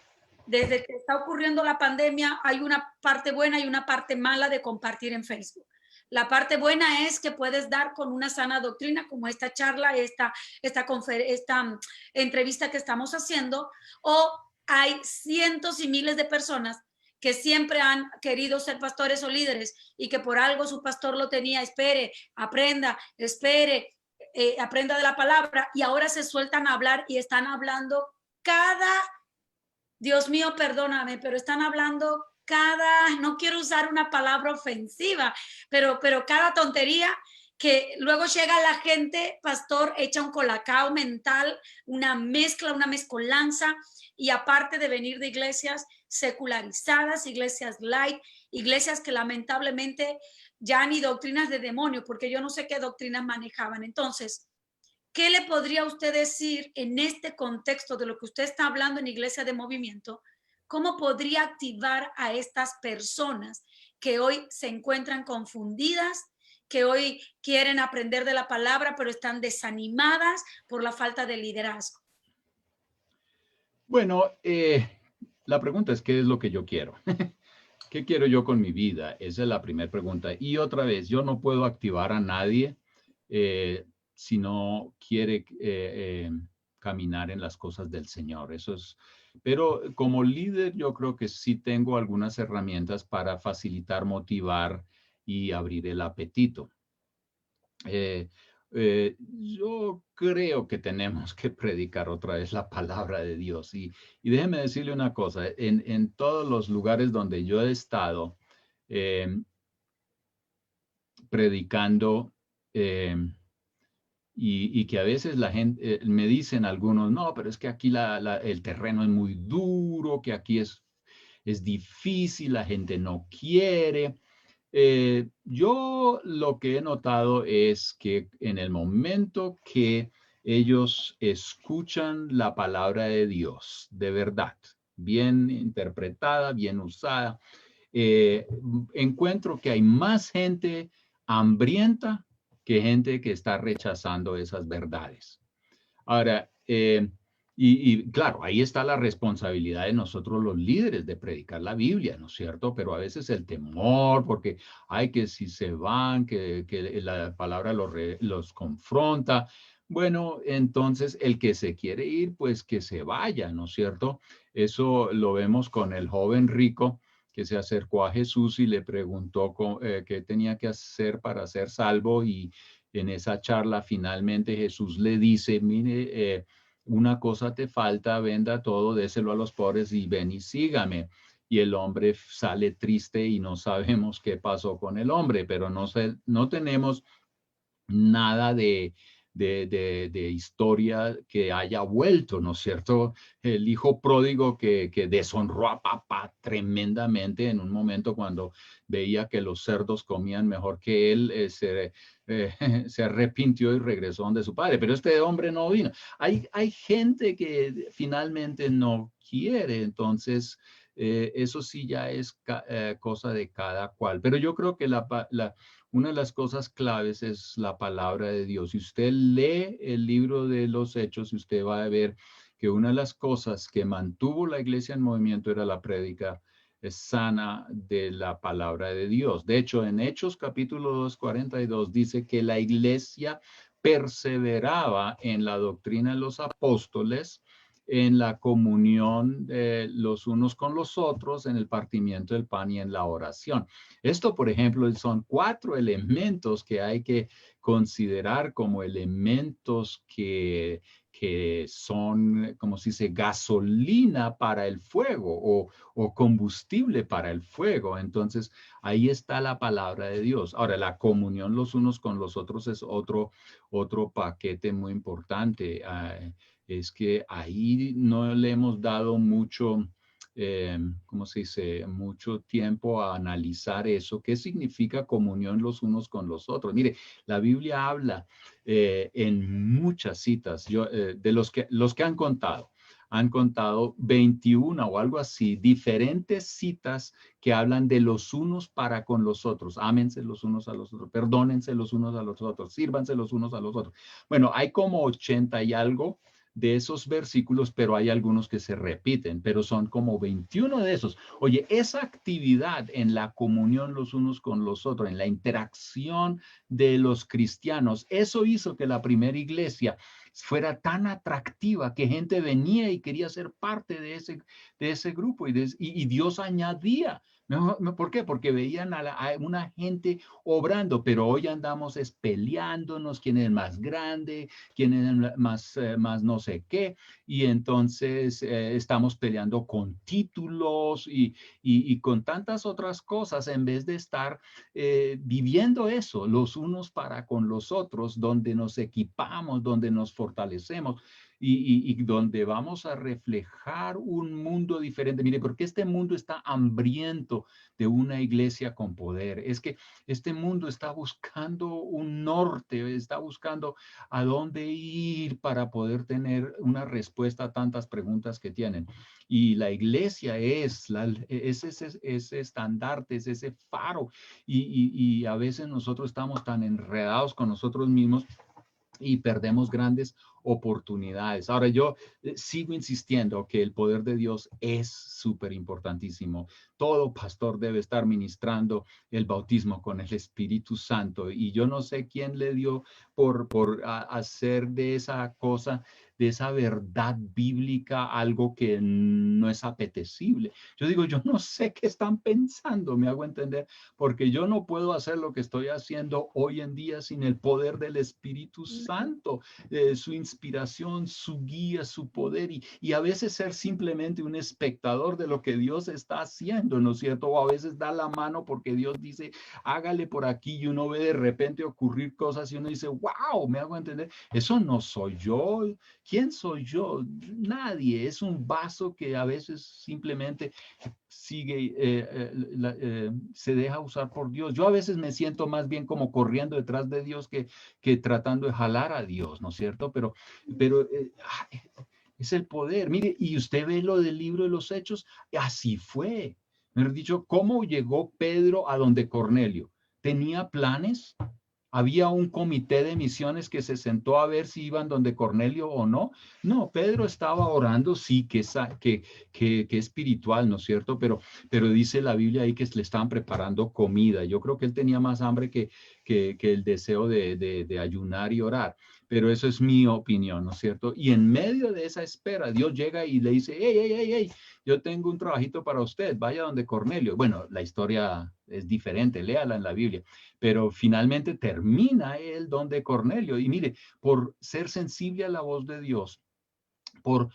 desde que está ocurriendo la pandemia hay una parte buena y una parte mala de compartir en Facebook. La parte buena es que puedes dar con una sana doctrina, como esta charla, esta entrevista que estamos haciendo, o hay cientos y miles de personas que siempre han querido ser pastores o líderes y que por algo su pastor lo tenía. Espere, aprenda, aprenda de la palabra, y ahora se sueltan a hablar y están hablando Dios mío, perdóname, pero están hablando no quiero usar una palabra ofensiva, pero cada tontería, que luego llega la gente, pastor, echa un colacao mental, una mezcla, una mezcolanza, y aparte de venir de iglesias secularizadas, iglesias light, iglesias que lamentablemente ya ni doctrinas de demonio, porque yo no sé qué doctrinas manejaban. Entonces, ¿qué le podría usted decir en este contexto de lo que usted está hablando en Iglesia de Movimiento? ¿Cómo podría activar a estas personas que hoy se encuentran confundidas, que hoy quieren aprender de la palabra, pero están desanimadas por la falta de liderazgo? Bueno, la pregunta es, ¿qué es lo que yo quiero? ¿Qué quiero yo con mi vida? Esa es la primera pregunta. Y otra vez, yo no puedo activar a nadie si no quiere caminar en las cosas del Señor. Eso es. Pero como líder, yo creo que sí tengo algunas herramientas para facilitar, motivar y abrir el apetito. Yo creo que tenemos que predicar otra vez la palabra de Dios. Y déjeme decirle una cosa, en todos los lugares donde yo he estado eh, predicando, eh, y que a veces la gente, me dicen algunos, no, pero es que aquí el terreno es muy duro, que aquí es difícil, la gente no quiere. Yo lo que he notado es que en el momento que ellos escuchan la palabra de Dios, de verdad, bien interpretada, bien usada, encuentro que hay más gente hambrienta que gente que está rechazando esas verdades. Ahora, claro, ahí está la responsabilidad de nosotros los líderes de predicar la Biblia, ¿no es cierto? Pero a veces el temor, porque hay que si se van, que la palabra los confronta. Bueno, entonces el que se quiere ir, pues que se vaya, ¿no es cierto? Eso lo vemos con el joven rico que se acercó a Jesús y le preguntó qué tenía que hacer para ser salvo, y en esa charla finalmente Jesús le dice, mire, una cosa te falta, venda todo, déselo a los pobres y ven y sígame. Y el hombre sale triste y no sabemos qué pasó con el hombre, pero no tenemos nada de historia que haya vuelto, ¿no es cierto? El hijo pródigo que deshonró a papá tremendamente en un momento cuando veía que los cerdos comían mejor que él, se arrepintió y regresó donde su padre, pero este hombre no vino. Hay gente que finalmente no quiere, entonces eso sí ya es cosa de cada cual, pero yo creo que una de las cosas claves es la palabra de Dios. Si usted lee el libro de los Hechos, usted va a ver que una de las cosas que mantuvo la iglesia en movimiento era la prédica sana de la palabra de Dios. De hecho, en Hechos capítulo 2, 42 dice que la iglesia perseveraba en la doctrina de los apóstoles, en la comunión los unos con los otros, en el partimiento del pan y en la oración. Esto, por ejemplo, son 4 elementos que hay que considerar como elementos que son, como se dice, gasolina para el fuego o combustible para el fuego. Entonces, ahí está la palabra de Dios. Ahora, la comunión los unos con los otros es otro paquete muy importante. Es que ahí no le hemos dado mucho, ¿cómo se dice? Mucho tiempo a analizar eso. ¿Qué significa comunión los unos con los otros? Mire, la Biblia habla en muchas citas, de los que han contado 21 o algo así, diferentes citas que hablan de los unos para con los otros. Ámense los unos a los otros, perdónense los unos a los otros, sírvanse los unos a los otros. Bueno, hay como 80 y algo de esos versículos, pero hay algunos que se repiten, pero son como 21 de esos. Oye, esa actividad en la comunión los unos con los otros, en la interacción de los cristianos, eso hizo que la primera iglesia fuera tan atractiva que gente venía y quería ser parte de ese grupo, y Dios añadía. ¿Por qué? Porque veían a una gente obrando, pero hoy andamos peleándonos quién es más grande, quién es más no sé qué, y entonces estamos peleando con títulos y con tantas otras cosas en vez de estar viviendo eso los unos para con los otros, donde nos equipamos, donde nos fortalecemos y donde vamos a reflejar un mundo diferente. Mire, porque este mundo está hambriento de una iglesia con poder. Es que este mundo está buscando un norte, está buscando a dónde ir para poder tener una respuesta a tantas preguntas que tienen. Y la iglesia es ese estandarte, es ese faro. Y a veces nosotros estamos tan enredados con nosotros mismos y perdemos grandes oportunidades. Ahora yo sigo insistiendo que el poder de Dios es súper importantísimo. Todo pastor debe estar ministrando el bautismo con el Espíritu Santo, y yo no sé quién le dio por hacer de esa cosa, de esa verdad bíblica, algo que no es apetecible. Yo digo, yo no sé qué están pensando, me hago entender, porque yo no puedo hacer lo que estoy haciendo hoy en día sin el poder del Espíritu Santo, su inspiración, su guía, su poder, y a veces ser simplemente un espectador de lo que Dios está haciendo, ¿no es cierto? O a veces da la mano porque Dios dice, hágale por aquí, y uno ve de repente ocurrir cosas y uno dice, wow, me hago entender, eso no soy yo. ¿Quién soy yo? Nadie. Es un vaso que a veces simplemente sigue, se deja usar por Dios. Yo a veces me siento más bien como corriendo detrás de Dios que tratando de jalar a Dios, ¿no es cierto? Pero es el poder. Mire, y usted ve lo del libro de los Hechos, así fue. Me han dicho, ¿cómo llegó Pedro a donde Cornelio? ¿Tenía planes? ¿Había un comité de misiones que se sentó a ver si iban donde Cornelio o no? No, Pedro estaba orando, sí, que espiritual, ¿no es cierto? Pero dice la Biblia ahí que le estaban preparando comida. Yo creo que él tenía más hambre que el deseo de ayunar y orar. Pero eso es mi opinión, ¿no es cierto? Y en medio de esa espera, Dios llega y le dice, hey, hey, hey, hey, yo tengo un trabajito para usted, vaya donde Cornelio. Bueno, la historia es diferente, léala en la Biblia, pero finalmente termina él donde Cornelio. Y mire, por ser sensible a la voz de Dios, por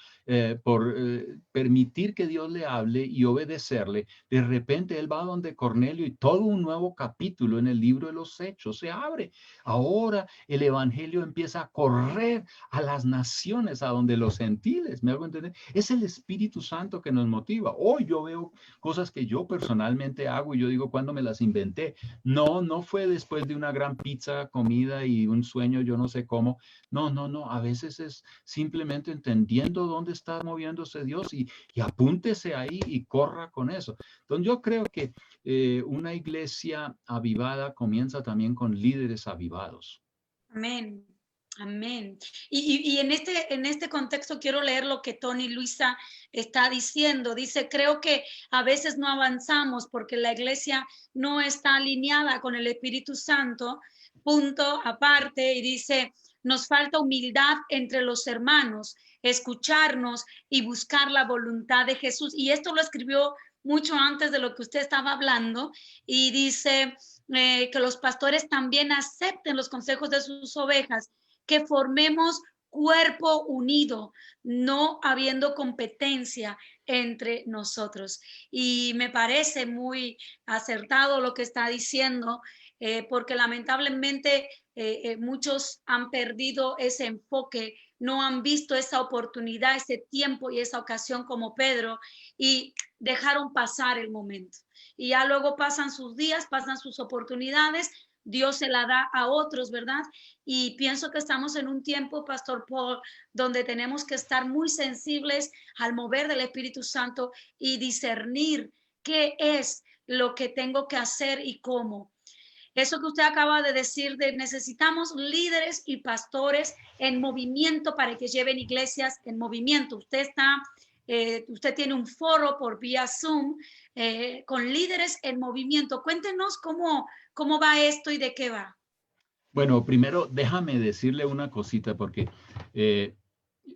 permitir que Dios le hable y obedecerle, de repente él va donde Cornelio y todo un nuevo capítulo en el libro de los Hechos se abre. Ahora el evangelio empieza a correr a las naciones, a donde los gentiles, ¿me hago entender? Es el Espíritu Santo que nos motiva. Hoy yo veo cosas que yo personalmente hago y yo digo, ¿cuándo me las inventé? No, no fue después de una gran pizza comida y un sueño, yo no sé cómo. No, no, no, a veces es simplemente entendiendo dónde está moviéndose Dios, y apúntese ahí y corra con eso. Entonces yo creo que una iglesia avivada comienza también con líderes avivados. Amén. Amén. Y en este contexto quiero leer lo que Tony Luisa está diciendo. Dice, creo que a veces no avanzamos porque la iglesia no está alineada con el Espíritu Santo, punto aparte, y dice, nos falta humildad entre los hermanos, escucharnos y buscar la voluntad de Jesús. Y esto lo escribió mucho antes de lo que usted estaba hablando, y dice que los pastores también acepten los consejos de sus ovejas, que formemos cuerpo unido, no habiendo competencia entre nosotros. Y me parece muy acertado lo que está diciendo, porque lamentablemente muchos han perdido ese enfoque, no han visto esa oportunidad, ese tiempo y esa ocasión como Pedro, y dejaron pasar el momento. Y ya luego pasan sus días, pasan sus oportunidades, Dios se la da a otros, ¿verdad? Y pienso que estamos en un tiempo, Pastor Paul, donde tenemos que estar muy sensibles al mover del Espíritu Santo y discernir qué es lo que tengo que hacer y cómo. Eso que usted acaba de decir, de necesitamos líderes y pastores en movimiento para que lleven iglesias en movimiento. Usted tiene un foro por vía Zoom con líderes en movimiento. Cuéntenos cómo va esto y de qué va. Bueno, primero déjame decirle una cosita, porque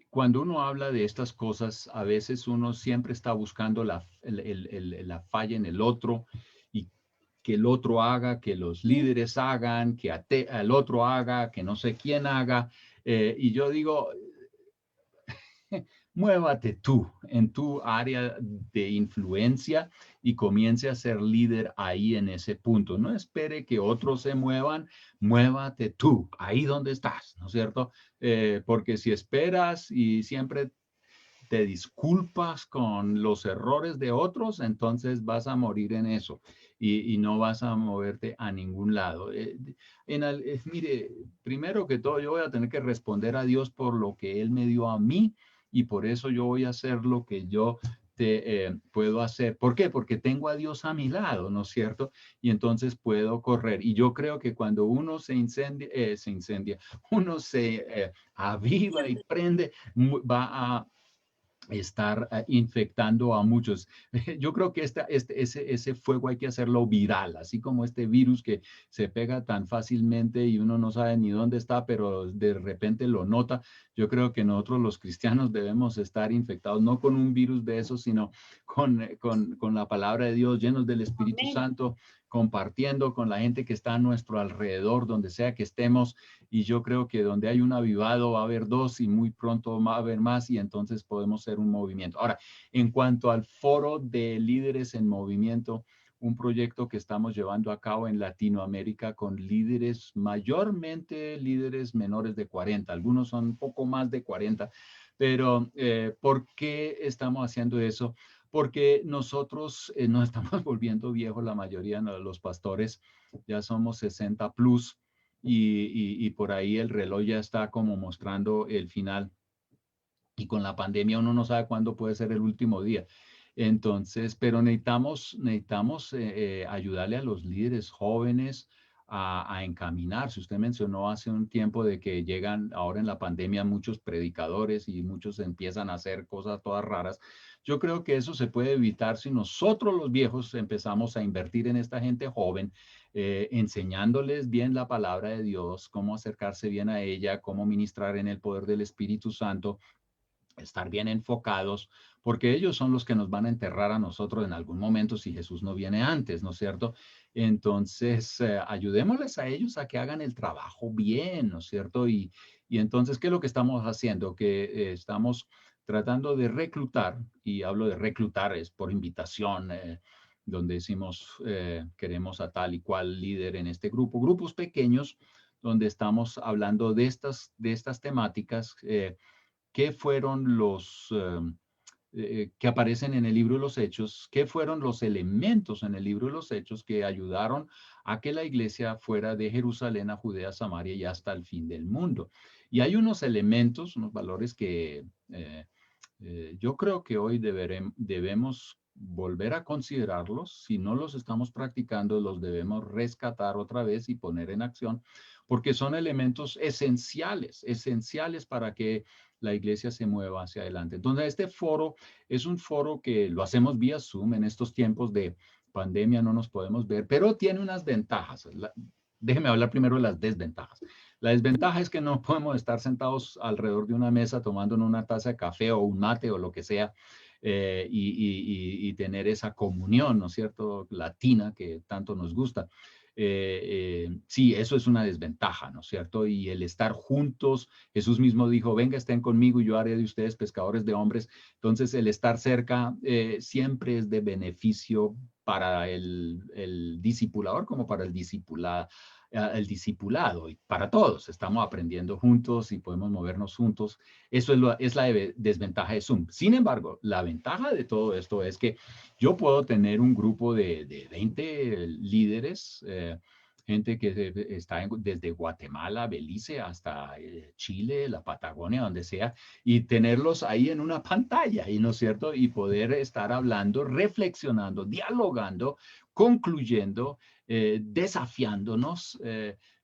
cuando uno habla de estas cosas, a veces uno siempre está buscando la falla en el otro, y que el otro haga, que los líderes hagan, que el otro haga, que no sé quién haga. Y yo digo, muévate tú en tu área de influencia y comience a ser líder ahí en ese punto. No espere que otros se muevan, muévate tú ahí donde estás, ¿no es cierto? Porque si esperas y siempre te disculpas con los errores de otros, entonces vas a morir en eso y no vas a moverte a ningún lado. Mire, primero que todo, yo voy a tener que responder a Dios por lo que Él me dio a mí, y por eso yo voy a hacer lo que yo puedo hacer. ¿Por qué? Porque tengo a Dios a mi lado, ¿no es cierto? Y entonces puedo correr. Y yo creo que cuando uno se incendia, uno se aviva y prende, va a estar infectando a muchos. Yo creo que ese fuego hay que hacerlo viral, así como este virus que se pega tan fácilmente y uno no sabe ni dónde está, pero de repente lo nota. Yo creo que nosotros los cristianos debemos estar infectados no con un virus de eso, sino con la palabra de Dios, llenos del Espíritu Amén. Santo, compartiendo con la gente que está a nuestro alrededor, donde sea que estemos. Y yo creo que donde hay un avivado va a haber dos y muy pronto va a haber más y entonces podemos ser un movimiento. Ahora, en cuanto al foro de líderes en movimiento, un proyecto que estamos llevando a cabo en Latinoamérica con líderes, mayormente líderes menores de 40, algunos son un poco más de 40, pero ¿por qué estamos haciendo eso? Porque nosotros nos estamos volviendo viejos, la mayoría de los pastores, ya somos 60 plus, y por ahí el reloj ya está como mostrando el final. Y con la pandemia uno no sabe cuándo puede ser el último día. Entonces, pero necesitamos ayudarle a los líderes jóvenes a encaminarse. Usted mencionó hace un tiempo de que llegan ahora en la pandemia muchos predicadores y muchos empiezan a hacer cosas todas raras. Yo creo que eso se puede evitar si nosotros los viejos empezamos a invertir en esta gente joven, enseñándoles bien la palabra de Dios, cómo acercarse bien a ella, cómo ministrar en el poder del Espíritu Santo, estar bien enfocados, porque ellos son los que nos van a enterrar a nosotros en algún momento si Jesús no viene antes, ¿no es cierto? Entonces, ayudémosles a ellos a que hagan el trabajo bien, ¿no es cierto? Y entonces, ¿qué es lo que estamos haciendo? Que estamos tratando de reclutar, y hablo de reclutar, es por invitación, donde decimos, queremos a tal y cual líder en este grupo, grupos pequeños, donde estamos hablando de estas temáticas. ¿Qué fueron que aparecen en el libro de los Hechos? ¿Qué fueron los elementos en el libro de los Hechos que ayudaron a que la iglesia fuera de Jerusalén a Judea, Samaria y hasta el fin del mundo? Y hay unos elementos, unos valores que yo creo que hoy debemos volver a considerarlos. Si no los estamos practicando, los debemos rescatar otra vez y poner en acción, porque son elementos esenciales, esenciales para que la iglesia se mueva hacia adelante. Entonces, este foro es un foro que lo hacemos vía Zoom. En estos tiempos de pandemia no nos podemos ver, pero tiene unas ventajas. Déjeme hablar primero de las desventajas. La desventaja es que no podemos estar sentados alrededor de una mesa tomando una taza de café o un mate o lo que sea, y tener esa comunión, ¿no es cierto?, latina que tanto nos gusta. Sí, eso es una desventaja, ¿no es cierto? Y el estar juntos, Jesús mismo dijo, venga, estén conmigo y yo haré de ustedes pescadores de hombres. Entonces, el estar cerca siempre es de beneficio para el discipulador como para el discipulado, y para todos. Estamos aprendiendo juntos y podemos movernos juntos. Eso es la desventaja de Zoom. Sin embargo, la ventaja de todo esto es que yo puedo tener un grupo de 20 líderes, gente que está desde Guatemala, Belice, hasta Chile, la Patagonia, donde sea, y tenerlos ahí en una pantalla, ¿y no es cierto? Y poder estar hablando, reflexionando, dialogando, concluyendo, desafiándonos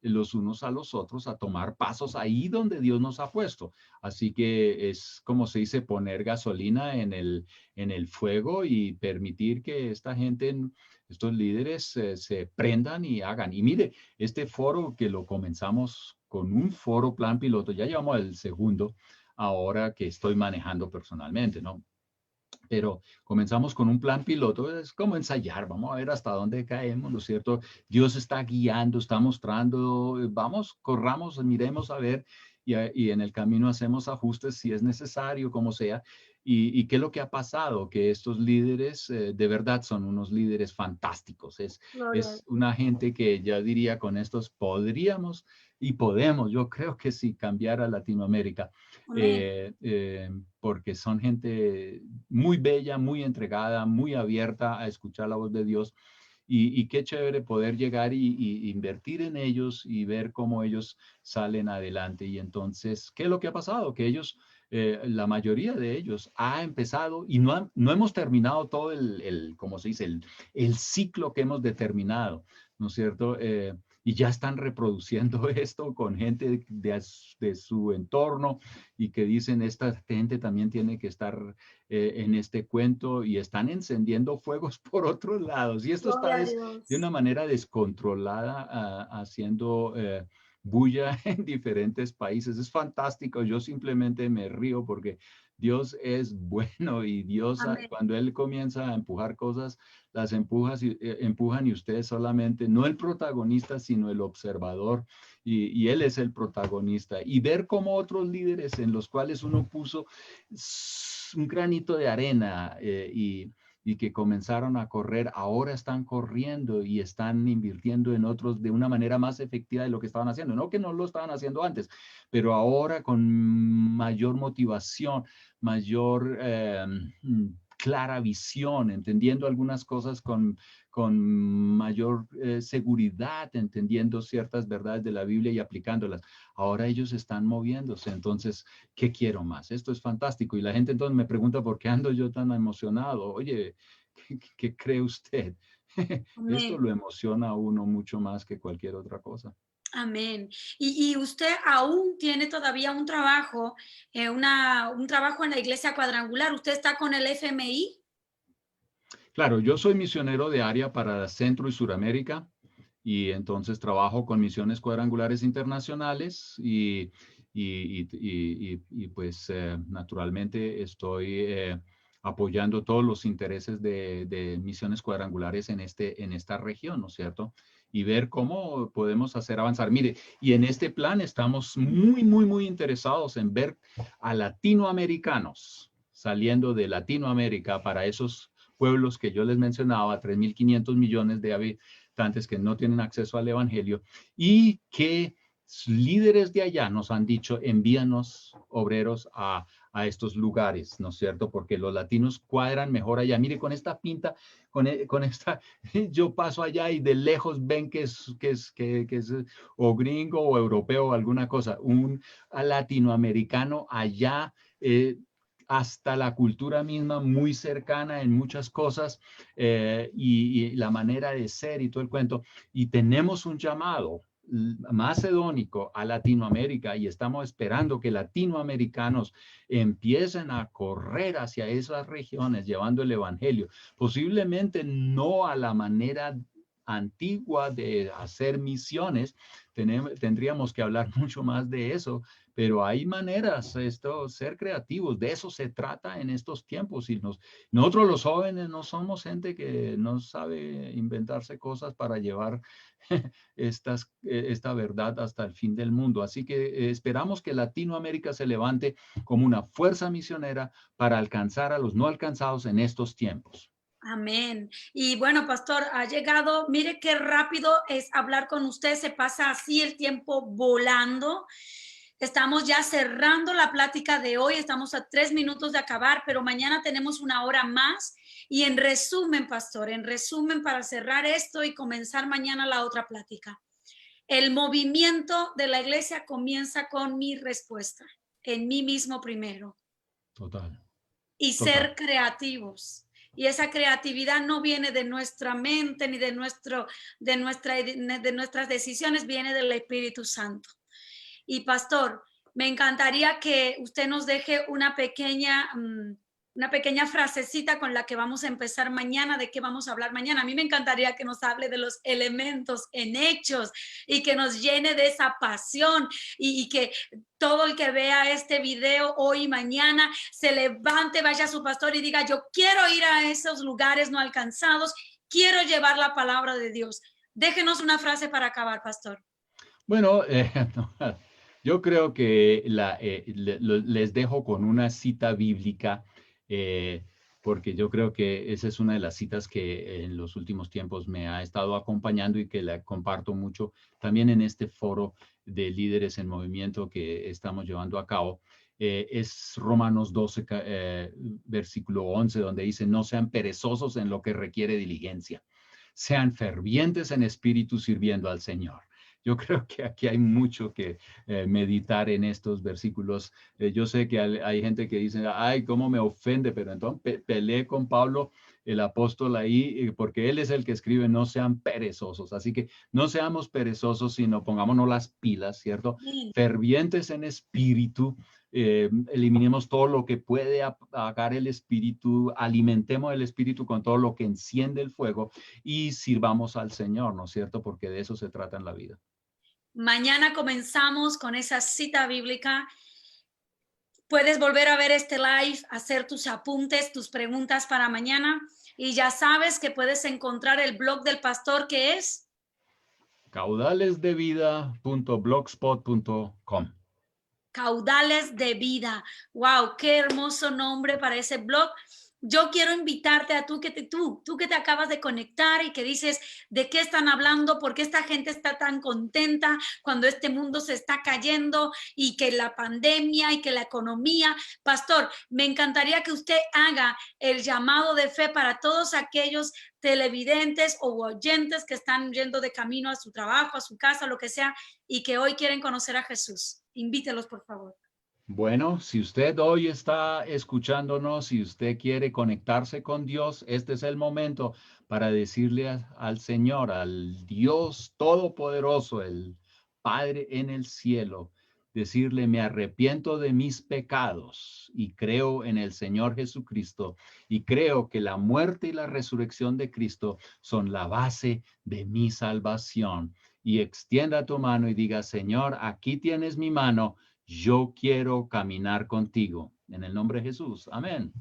los unos a los otros a tomar pasos ahí donde Dios nos ha puesto. Así que es como se dice, poner gasolina en el fuego y permitir que esta gente, estos líderes, se prendan y hagan. Y mire, este foro que lo comenzamos con un foro plan piloto, ya llevamos el segundo ahora que estoy manejando personalmente, ¿no? Pero comenzamos con un plan piloto, es como ensayar, vamos a ver hasta dónde caemos, ¿no es cierto? Dios está guiando, está mostrando, vamos, corramos, miremos a ver, y en el camino hacemos ajustes si es necesario, como sea. ¿Y qué es lo que ha pasado? Que estos líderes de verdad son unos líderes fantásticos. Gloria a Es una gente que ya diría con estos podríamos y podemos, yo creo que si cambiara Latinoamérica, Amén. porque son gente muy bella, muy entregada, muy abierta a escuchar la voz de Dios. Y qué chévere poder llegar y invertir en ellos y ver cómo ellos salen adelante. Y entonces, ¿qué es lo que ha pasado? Que ellos la mayoría de ellos ha empezado y no hemos terminado todo ¿cómo se dice? El ciclo que hemos determinado, ¿no es cierto? Y ya están reproduciendo esto con gente de su entorno y que dicen, esta gente también tiene que estar en este cuento, y están encendiendo fuegos por otros lados. Y esto está Gloria a de Dios. una manera descontrolada, haciendo bulla en diferentes países. Es fantástico. Yo simplemente me río porque Dios es bueno, y Dios, Amén. cuando Él comienza a empujar cosas, las empujan, y usted solamente, no el protagonista, sino el observador, y Él es el protagonista. Y ver cómo otros líderes en los cuales uno puso un granito de arena, y que comenzaron a correr, ahora están corriendo y están invirtiendo en otros de una manera más efectiva de lo que estaban haciendo. No que no lo estaban haciendo antes, pero ahora con mayor motivación, mayor clara visión, entendiendo algunas cosas con mayor seguridad, entendiendo ciertas verdades de la Biblia y aplicándolas. Ahora ellos están moviéndose. Entonces, ¿qué quiero más? Esto es fantástico. Y la gente entonces me pregunta, ¿por qué ando yo tan emocionado? Oye, ¿qué cree usted? Esto Amén. lo emociona a uno mucho más que cualquier otra cosa. Amén. Y usted aún tiene todavía un trabajo, un trabajo en la iglesia cuadrangular. ¿Usted está con el FMI? Claro, yo soy misionero de área para Centro y Suramérica, y entonces trabajo con misiones cuadrangulares internacionales, y pues naturalmente estoy apoyando todos los intereses de misiones cuadrangulares en esta región, ¿no es cierto? Y ver cómo podemos hacer avanzar. Mire, y en este plan estamos muy, muy, muy interesados en ver a latinoamericanos saliendo de Latinoamérica para esos pueblos que yo les mencionaba, 3.500 millones de habitantes que no tienen acceso al Evangelio, y que líderes de allá nos han dicho, envíanos obreros a estos lugares, ¿no es cierto? Porque los latinos cuadran mejor allá. Mire, con esta pinta, con esta, yo paso allá y de lejos ven que es o gringo o europeo o alguna cosa. Un latinoamericano allá, hasta la cultura misma, muy cercana en muchas cosas, y la manera de ser y todo el cuento. Y tenemos un llamado macedónico a Latinoamérica, y estamos esperando que latinoamericanos empiecen a correr hacia esas regiones llevando el evangelio, posiblemente no a la manera antigua de hacer misiones. Tendríamos que hablar mucho más de eso, pero hay maneras, ser creativos, de eso se trata en estos tiempos. Y nosotros los jóvenes no somos gente que no sabe inventarse cosas para llevar esta verdad hasta el fin del mundo. Así que esperamos que Latinoamérica se levante como una fuerza misionera para alcanzar a los no alcanzados en estos tiempos. Amén. Y bueno, pastor, ha llegado, mire qué rápido es hablar con usted, se pasa así el tiempo volando. Estamos ya cerrando la plática de hoy, estamos a 3 minutos de acabar, pero mañana tenemos una hora más. Y en resumen, pastor, en resumen, para cerrar esto y comenzar mañana la otra plática. El movimiento de la iglesia comienza con mi respuesta, en mí mismo primero. Total. Y Total. ser creativos. Y esa creatividad no viene de nuestra mente ni de nuestras decisiones, viene del Espíritu Santo. Y pastor, me encantaría que usted nos deje una pequeña frasecita con la que vamos a empezar mañana, de qué vamos a hablar mañana. A mí me encantaría que nos hable de los elementos en Hechos y que nos llene de esa pasión, y que todo el que vea este video hoy y mañana se levante, vaya a su pastor y diga, yo quiero ir a esos lugares no alcanzados, quiero llevar la palabra de Dios. Déjenos una frase para acabar, pastor. Bueno, yo creo que les dejo con una cita bíblica, porque yo creo que esa es una de las citas que en los últimos tiempos me ha estado acompañando y que la comparto mucho también en este foro de líderes en movimiento que estamos llevando a cabo. Es Romanos 12, versículo 11, donde dice, no sean perezosos en lo que requiere diligencia, sean fervientes en espíritu sirviendo al Señor. yo creo que aquí hay mucho que meditar en estos versículos. Yo sé que hay gente que dice, ay, cómo me ofende, pero entonces peleé con Pablo, el apóstol ahí, porque él es el que escribe, no sean perezosos. Así que no seamos perezosos, sino pongámonos las pilas, ¿cierto? Fervientes en espíritu, eliminemos todo lo que puede apagar el espíritu, alimentemos el espíritu con todo lo que enciende el fuego y sirvamos al Señor, ¿no es cierto? Porque de eso se trata en la vida. Mañana comenzamos con esa cita bíblica. Puedes volver a ver este live, hacer tus apuntes, tus preguntas para mañana. Y ya sabes que puedes encontrar el blog del pastor, que es caudalesdevida.blogspot.com. Caudales de Vida. Wow, qué hermoso nombre para ese blog. Yo quiero invitarte a tú que te acabas de conectar y que dices de qué están hablando, por qué esta gente está tan contenta cuando este mundo se está cayendo y que la pandemia y que la economía. Pastor, me encantaría que usted haga el llamado de fe para todos aquellos televidentes o oyentes que están yendo de camino a su trabajo, a su casa, lo que sea, y que hoy quieren conocer a Jesús. Invítelos, por favor. Bueno, si usted hoy está escuchándonos, si usted quiere conectarse con Dios, este es el momento para decirle al Señor, al Dios Todopoderoso, el Padre en el cielo, decirle, me arrepiento de mis pecados y creo en el Señor Jesucristo y creo que la muerte y la resurrección de Cristo son la base de mi salvación. Y extienda tu mano y diga, Señor, aquí tienes mi mano. Yo quiero caminar contigo. En el nombre de Jesús. Amén.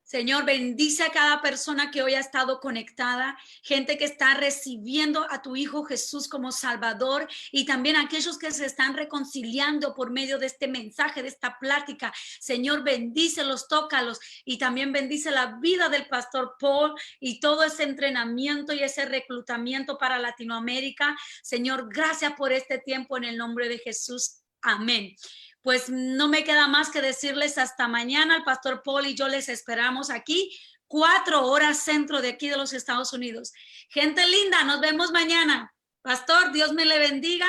Señor, bendice a cada persona que hoy ha estado conectada, gente que está recibiendo a tu Hijo Jesús como Salvador y también a aquellos que se están reconciliando por medio de este mensaje, de esta plática. Señor, bendícelos, tócalos y también bendice la vida del pastor Paul y todo ese entrenamiento y ese reclutamiento para Latinoamérica. Señor, gracias por este tiempo en el nombre de Jesús. Amén. Pues no me queda más que decirles hasta mañana. El pastor Paul y yo les esperamos aquí, 4 horas centro de aquí de los Estados Unidos. Gente linda, nos vemos mañana. Pastor, Dios me le bendiga.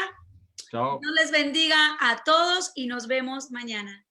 Chao. Dios les bendiga a todos y nos vemos mañana.